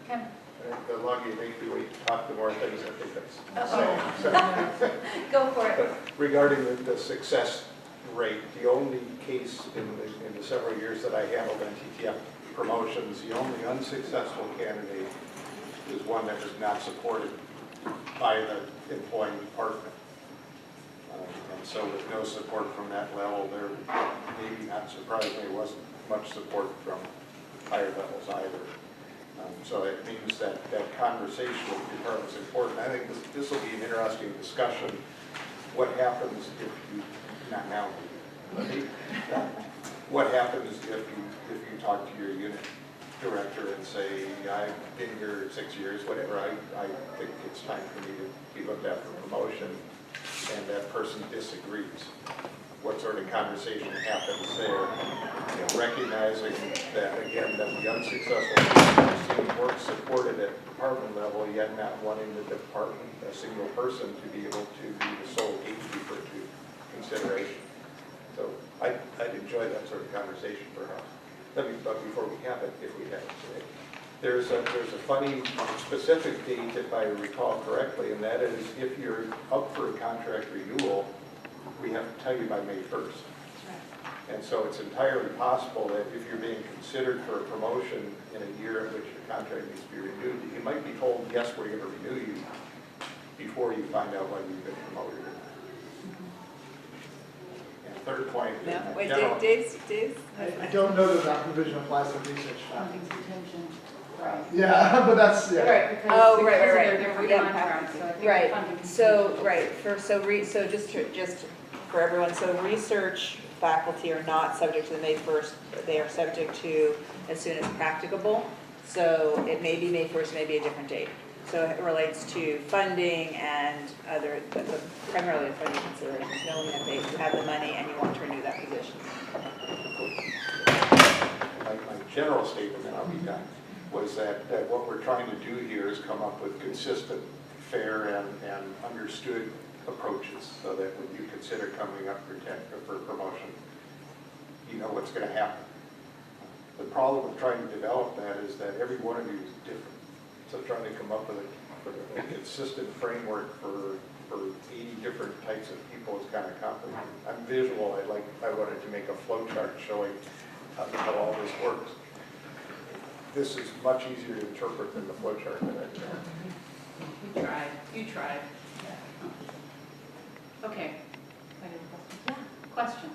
Ken? The longer you make me wait to talk, the more things I think that's Uh-oh. Go for it. Regarding the success rate, the only case in the several years that I handled NTTF promotions, the only unsuccessful candidate was one that was not supported by the employing department. And so with no support from that level, there maybe not surprisingly wasn't much support from higher levels either. So it means that conversation with the department is important. I think this will be an interesting discussion. What happens if you, not now, what happens if you talk to your unit director and say, I've been here 6 years, whatever, I think it's time for me to be looked at for promotion, and that person disagrees. What sort of conversation happens there? You know, recognizing that, again, that the unsuccessful team weren't supported at department level, yet not wanting the department, a single person, to be able to be the sole gatekeeper to consideration. So I'd enjoy that sort of conversation perhaps. But before we have it, if we have it today. There's a funny specific date, if I recall correctly, and that is if you're up for a contract renewal, we have to tell you by May 1st. And so it's entirely possible that if you're being considered for a promotion in a year in which your contract needs to be renewed, you might be told, yes, we're going to renew you before you find out whether you've been promoted. And third point. No, wait, Dave? I don't know that that provision applies to research faculty. Retention. Yeah, but that's, yeah. Right. Oh, right. They're different Yeah. contracts, so I think Right, funding can so, be- right, so just for everyone, so research faculty are not subject to the May 1st, they are subject to as soon as practicable. So it may be May 1st, maybe a different date. So it relates to funding and other, primarily funding considerations, knowing that you have the money and you want to renew that position. My general statement, and I'll be done, was that what we're trying to do here is come up with consistent, fair, and understood approaches so that when you consider coming up for promotion, you know what's going to happen. The problem with trying to develop that is that every one of you is different. So trying to come up with a consistent framework for 80 different types of people is kind of complicated. I'm visual. I wanted to make a flow chart showing how all this works. This is much easier to interpret than the flow chart that I've done. You tried. Okay. Questions?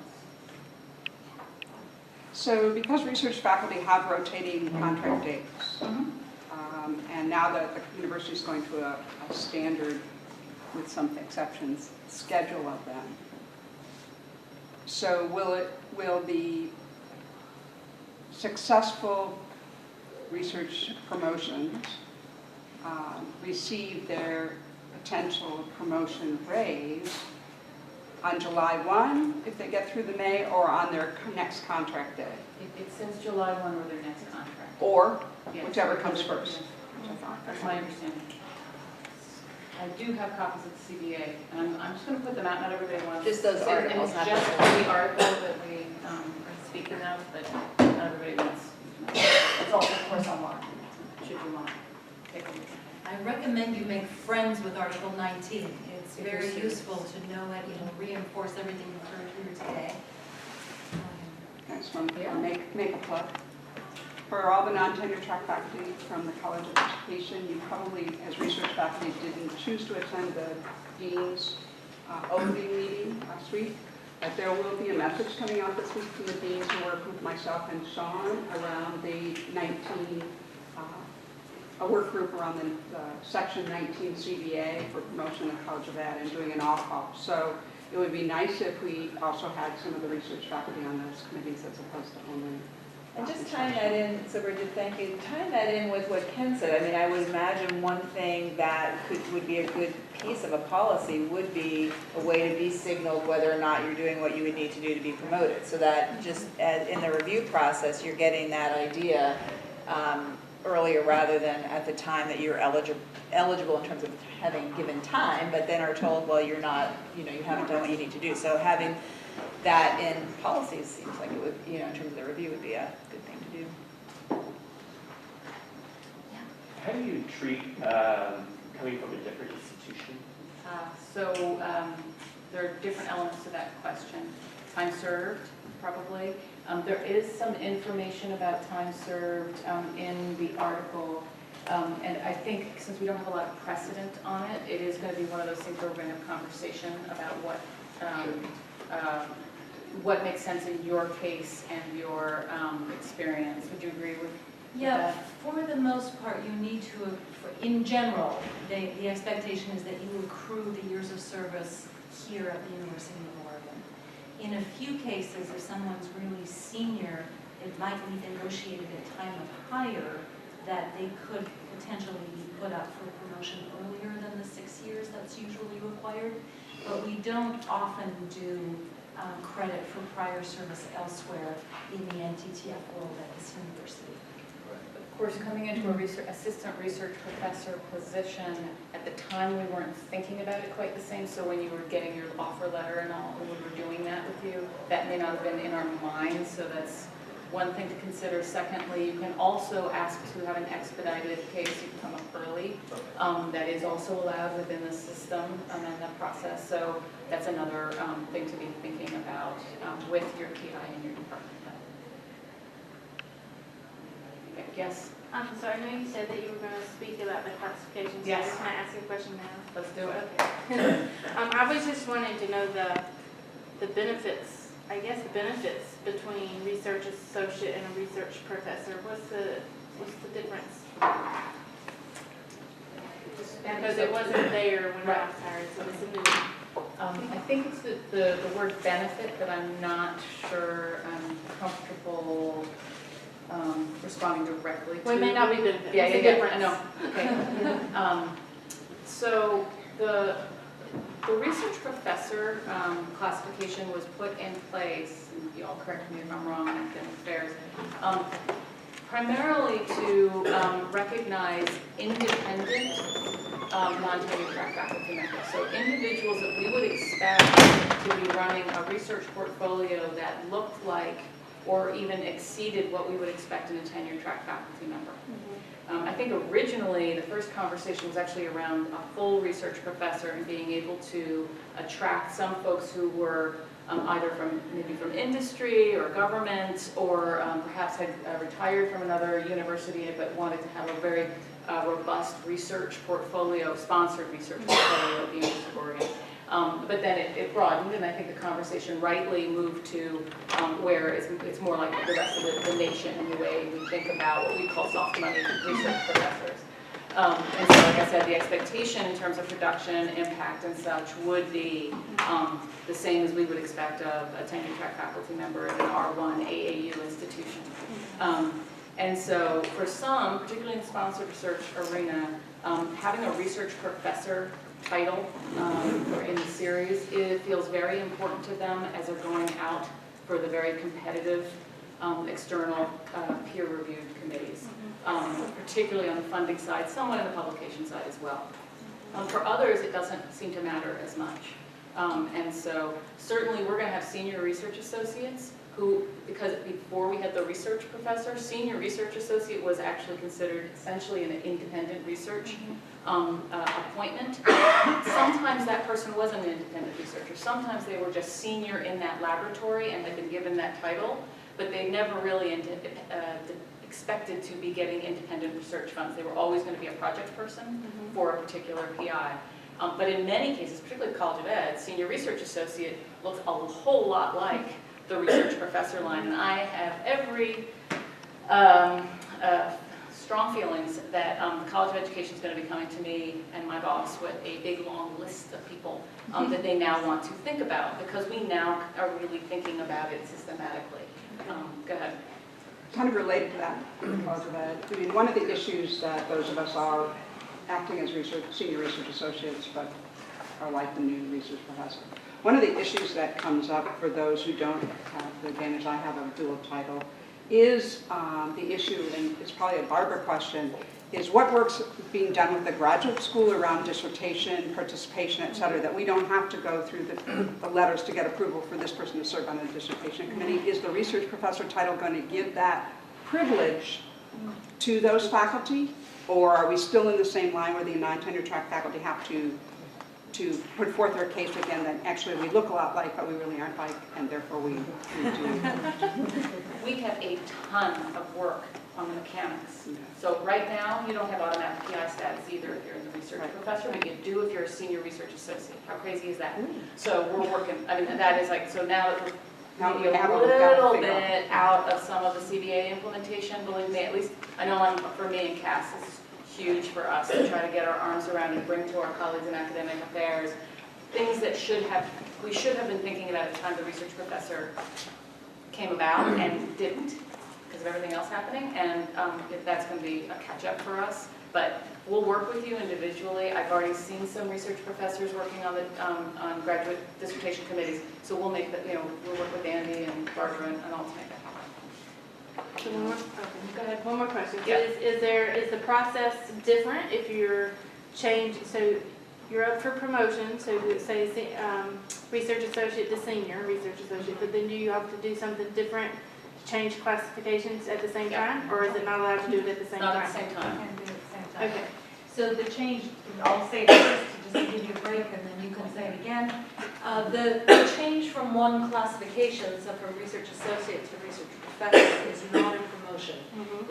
So because research faculty have rotating contract dates, and now that the university is going to a standard, with some exceptions, schedule of them, so will the successful research promotions receive their potential promotion raise on July 1 if they get through the May, or on their next contract day? It says July 1 or their next contract. Or Yes. whichever comes first. Yes. That's my understanding. I do have copies of the CBA, and I'm just going to put them out. Not everybody wants. Just those And articles, it's not just the- the article that we are speaking of, but not everybody wants. It's also, of course, online, should you want. Take a look. I recommend you make friends with Article 19. It's very useful to know it, reinforce everything you've heard here today. I just want to make a plug. For all the non-tenure track faculty from the College of Education, you probably, as research faculty, didn't choose to attend the Dean's opening meeting last week. But there will be a message coming out this week from the Deans who work with myself and Sean around the a work group around the Section 19 CBA for promotion of College of Ed and doing an all-call. So it would be nice if we also had some of the research faculty on those committees as opposed to only And just tying that in, so Bridget, thank you, tying that in with what Ken said, I mean, I would imagine one thing that would be a good piece of a policy would be a way to be signaled whether or not you're doing what you would need to do to be promoted. So that just in the review process, you're getting that idea earlier rather than at the time that you're eligible in terms of having given time, but then are told, well, you're not, you haven't done what you need to do. So having that in policies seems like it would, in terms of the review, would be a good thing to do. How do you treat coming from a different institution? There are different elements to that question. Time served, probably. There is some information about time served in the article. And I think since we don't have a lot of precedent on it, it is going to be one of those things where we're going to have a conversation about what makes sense in your case and your experience. Would you agree with Yeah, that? for the most part, you need to, in general, the expectation is that you accrue the years of service here at the University of Oregon. In a few cases, if someone's really senior, it might be negotiated at time of hire that they could potentially be put up for promotion earlier than the 6 years that's usually required. But we don't often do credit for prior service elsewhere in the NTTF world at this university. Of course, coming into a assistant research professor position, at the time we weren't thinking about it quite the same, so when you were getting your offer letter and all, when we were doing that with you, that may not have been in our minds, so that's one thing to consider. Secondly, you can also ask to have an expedited case. You can come up early. That is also allowed within the system and the process, so that's another thing to be thinking about with your PI in your department. Yes? So I know you said that you were going to speak about the classifications. Yes. So can I ask you a question now? Let's do it. Okay. I was just wanting to know the benefits, I guess the benefits between research associate and a research professor. What's the difference? Because it wasn't there when I was hired, so it's a new. I think it's the word benefit that I'm not sure I'm comfortable responding directly to. Well, it may not be benefit. Yeah, What's the different. difference? I know. Okay. So the research professor classification was put in place, and you all correct me if I'm wrong, academic affairs, primarily to recognize independent non-tenure track faculty members. So individuals that we would expect to be running a research portfolio that looked like or even exceeded what we would expect in a tenure track faculty member. I think originally the first conversation was actually around a full research professor and being able to attract some folks who were either maybe from industry or government, or perhaps had retired from another university but wanted to have a very robust research portfolio, sponsored research portfolio at the University of Oregon. But then it broadened, and I think the conversation rightly moved to where it's more like the rest of the nation in the way we think about what we call soft money research professors. And so, like I said, the expectation in terms of production, impact, and such would be the same as we would expect of a tenure track faculty member at an R1 AAU institution. And so for some, particularly in the sponsored research arena, having a research professor title or in the series, it feels very important to them as they're going out for the very competitive external peer-reviewed committees, particularly on the funding side, somewhat on the publication side as well. For others, it doesn't seem to matter as much. And so certainly we're going to have senior research associates who, because before we had the research professor, senior research associate was actually considered essentially an independent research appointment. Sometimes that person wasn't an independent researcher. Sometimes they were just senior in that laboratory and had been given that title, but they never really expected to be getting independent research funds. They were always going to be a project person for a particular PI. But in many cases, particularly College of Ed, senior research associate looks a whole lot like the research professor line, and I have every strong feelings that the College of Education is going to be coming to me and my boss with a big long list of people that they now want to think about, because we now are really thinking about it systematically. Go ahead. kind of related to that, because of that, I mean, one of the issues that those of us are acting as senior research associates, but are like the new research professor. One of the issues that comes up for those who don't have the advantage I have of a dual title is the issue, and it's probably a Barbara question, is what work's being done with the graduate school around dissertation, participation, et cetera, that we don't have to go through the letters to get approval for this person to serve on a dissertation committee. Is the research professor title going to give that privilege to those faculty? Or are we still in the same line where the non-tenure track faculty have to put forth their case again that actually we look a lot like, but we really aren't like, and therefore we do. We have a ton of work on the mechanics. So right now, you don't have automatic PI status either if you're in the research professor, but you do if you're a senior research associate. How crazy is that? So we're working, I mean, that is like, so now we're maybe a little bit out of some of the CBA implementation, believe me, at least, I know for me and Cass, this is huge for us to try to get our arms around and bring to our colleagues in academic affairs, things that we should have been thinking about at the time the research professor came about and didn't because of everything else happening, and if that's going to be a catch-up for us. But we'll work with you individually. I've already seen some research professors working on the on graduate dissertation committees, so we'll make that, we'll work with Andy and Barbara and all to make that happen. So go ahead. One more question. Yeah. Is the process different if you're so you're up for promotion, so say research associate to senior research associate, but then do you have to do something different to change classifications at the same time, or is it not allowed to do it at the same time? Not at the same time. Can do it at the same time. Okay. So the change, I'll say it first, to just give you a break, and then you can say it again. The change from one classification, so from research associate to research professor, is not a promotion.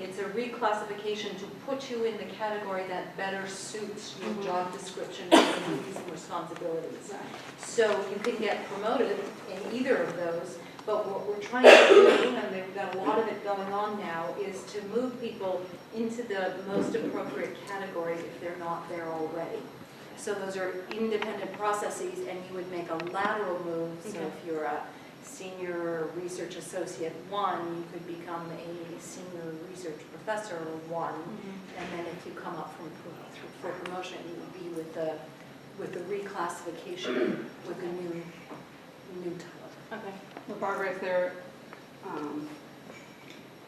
It's a reclassification to put you in the category that better suits your job description and duties and responsibilities. So you can get promoted in either of those, but what we're trying to do, and we've got a lot of it going on now, is to move people into the most appropriate category if they're not there already. So those are independent processes, and you would make a lateral move. So if you're a senior research associate 1, you could become a senior research professor 1, and then if you come up for promotion, you would be with the reclassification with a new title. Okay. Well, Barbara,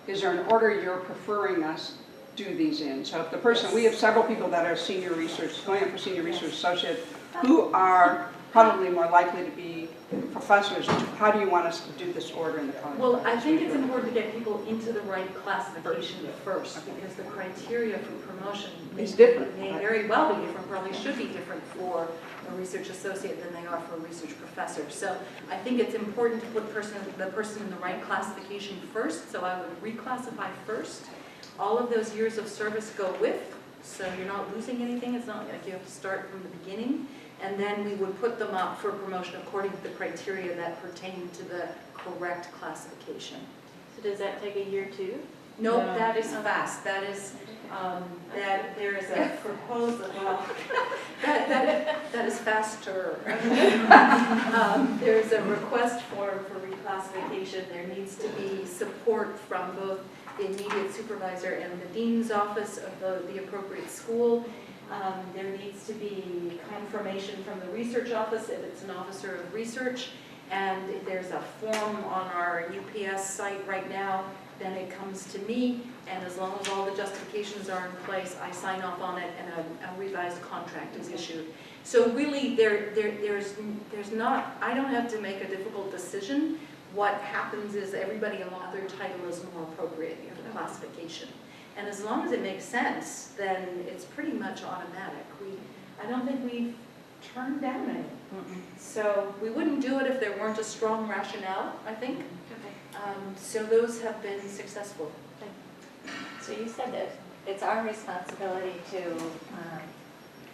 is there an order you're preferring us do these in? So if the person, we have several people that are senior research, going up for senior research associate, who are probably more likely to be professors. How do you want us to do this order in the college? Well, I think it's important to get people into the right classification first, because the criteria for promotion It's different. may very well be different, probably should be different for a research associate than they are for a research professor. So I think it's important to put the person in the right classification first, so I would reclassify first. All of those years of service go with, so you're not losing anything. It's not like you have to start from the beginning. And then we would put them up for promotion according to the criteria that pertain to the correct classification. So does that take a year too? No, that is fast. That is, there is a proposal, well, that is faster. There is a request for reclassification. There needs to be support from both the immediate supervisor and the dean's office of the appropriate school. There needs to be confirmation from the research office if it's an officer of research, and if there's a form on our UPS site right now, then it comes to me, and as long as all the justifications are in place, I sign off on it and a revised contract is issued. So really, there's not, I don't have to make a difficult decision. What happens is everybody along their title is more appropriate for the classification. And as long as it makes sense, then it's pretty much automatic. I don't think we've turned down any. So we wouldn't do it if there weren't a strong rationale, I think. So those have been successful. So you said that it's our responsibility to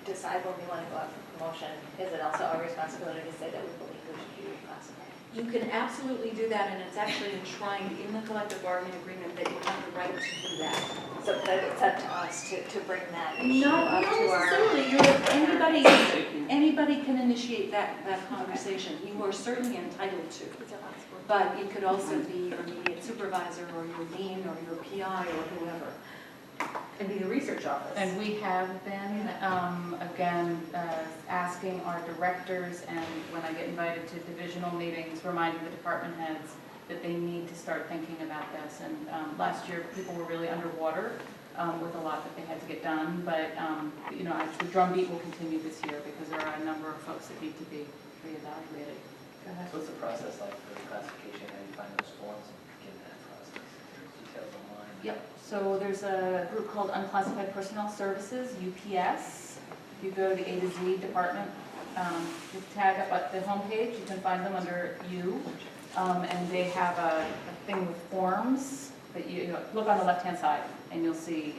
decide when we want to go out for promotion. Is it also our responsibility to say that we believe we should be reclassified? You can absolutely do that, and it's actually enshrined in the collective bargaining agreement that you have the right to do that. So that it's up to us to bring that issue Not up to our... necessarily. Anybody anybody can initiate that conversation. You are certainly entitled to. But it could also be your immediate supervisor or your dean or your PI or whoever. And be the research office. And we have been, again, asking our directors, and when I get invited to divisional meetings, reminding the department heads that they need to start thinking about this. And last year, people were really underwater with a lot that they had to get done, but you know, the drumbeat will continue this year because there are a number of folks that need to be reevaluated. Go ahead. So what's the process like for classification? How do you find those forms and begin that process? Details online? Yep, so there's a group called Unclassified Personnel Services, UPS. If you go to the A to Z department, you tag up at the homepage, you can find them under U. And they have a thing with forms that you know, look on the left-hand side and you'll see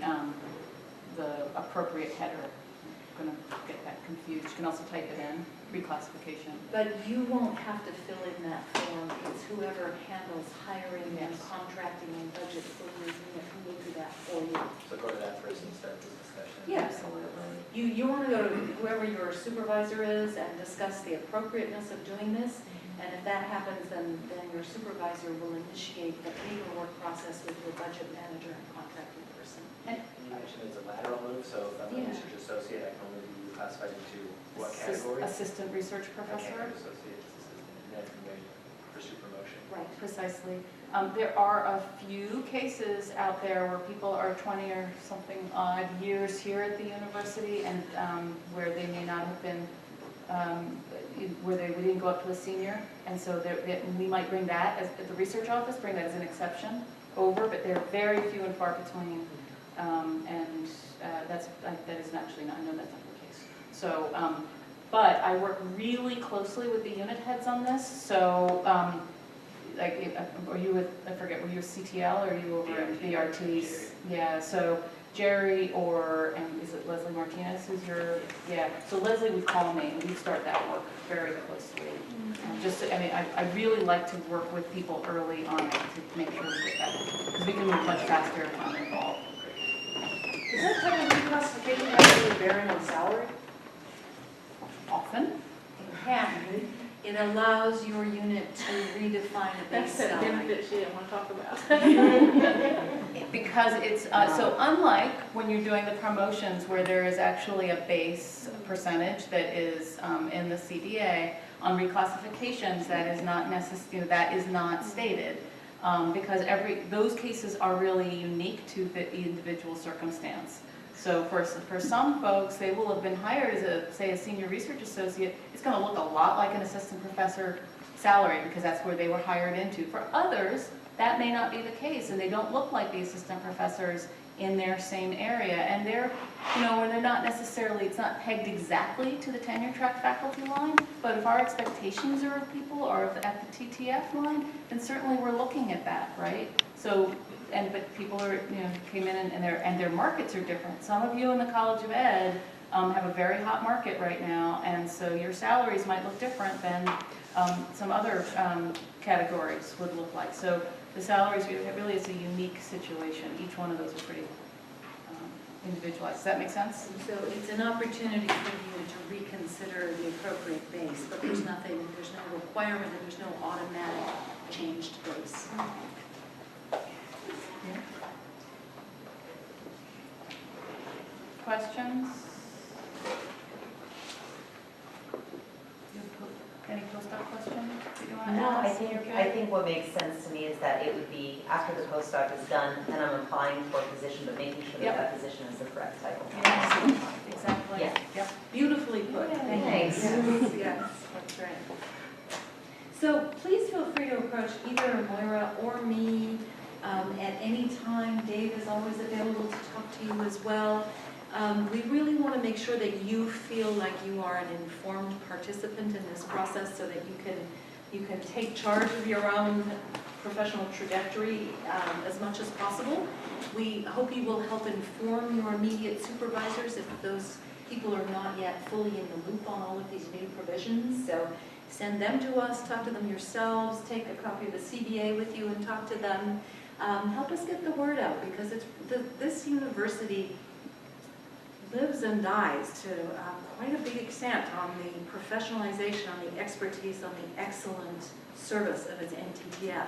the appropriate header. I'm going to get that confused. You can also type it in, reclassification. But you won't have to fill in that form. It's whoever handles hiring and contracting and budget for your unit who will do that for you. So go to that first and start this discussion? Yeah. Absolutely. You want to go to whoever your supervisor is and discuss the appropriateness of doing this. And if that happens, then your supervisor will initiate the paperwork process with your budget manager and contracting person. And you mentioned it's a lateral move, so if I'm a research associate, I can only be classified into what category? Assistant research professor. Okay, associate, assistant, and then maybe pursue promotion. Right, precisely. There are a few cases out there where people are 20 or something odd years here at the university and where they may not have been where we didn't go up to a senior, and so we might bring that as at the research office, bring that as an exception over, but they're very few and far between, and that is actually not, I know that's not the case. So, but I work really closely with the unit heads on this. So, like, are you with, I forget, were you a CTL or are you over at BRTs? Yeah. So. Jerry or, and is it Leslie Martinez who's your, yeah, so Leslie would call me and we start that work very closely. Just, I mean, I really like to work with people early on to make sure we get that, because we can move much faster if I'm involved. Does that type of reclassification have any bearing on salary? Often. It can. It allows your unit to redefine a base That's the salary. benefit she didn't want to talk about. Because it's, so unlike when you're doing the promotions where there is actually a base percentage that is in the CBA, on reclassifications that is not necessary, that is not stated. Because those cases are really unique to the individual circumstance. So for some folks, they will have been hired as say a senior research associate. It's going to look a lot like an assistant professor salary because that's where they were hired into. For others, that may not be the case, and they don't look like the assistant professors in their same area. And they're, you know, where they're not necessarily, it's not pegged exactly to the tenure track faculty line, but if our expectations are of people are at the TTF line, then certainly we're looking at that, right? So. But people are, you know, came in and their markets are different. Some of you in the College of Ed have a very hot market right now, and so your salaries might look different than some other categories would look like. So the salaries, it really is a unique situation. Each one of those are pretty individualized. Does that make sense? So it's an opportunity for you to reconsider the appropriate base, but there's no requirement and there's no automatic changed base. Questions? Any postdoc questions that you want to No, ask? I think what makes sense to me is that it would be after the postdoc is done, and I'm applying for a position, but making sure that that position is the correct title. Yes, exactly. Yeah. Yep. Beautifully put. Thanks. Yes, that's right. So please feel free to approach either Moira or me at any time. Dave is always available to talk to you as well. We really want to make sure that you feel like you are an informed participant in this process so that you can take charge of your own professional trajectory as much as possible. We hope you will help inform your immediate supervisors if those people are not yet fully in the loop on all of these new provisions. So send them to us, talk to them yourselves, take a copy of the CBA with you and talk to them. Help us get the word out because this university lives and dies to quite a big extent on the professionalization, on the expertise, on the excellent service of its NTTF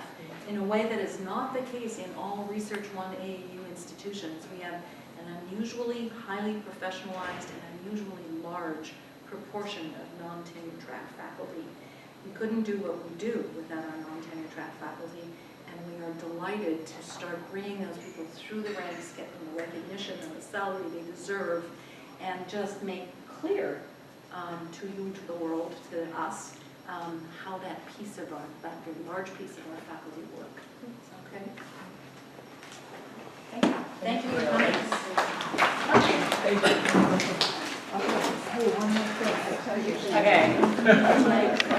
in a way that is not the case in all Research 1 AAU institutions. We have an unusually highly professionalized and unusually large proportion of non-tenure track faculty. We couldn't do what we do without our non-tenure track faculty, and we are delighted to start bringing those people through the ranks, get them the recognition and the salary they deserve, and just make clear to you, to the world, to us, how that piece of our, that very large piece of our faculty work. Okay? Thank you. Thank you for coming. Hey, one more thing, I tell you. Okay.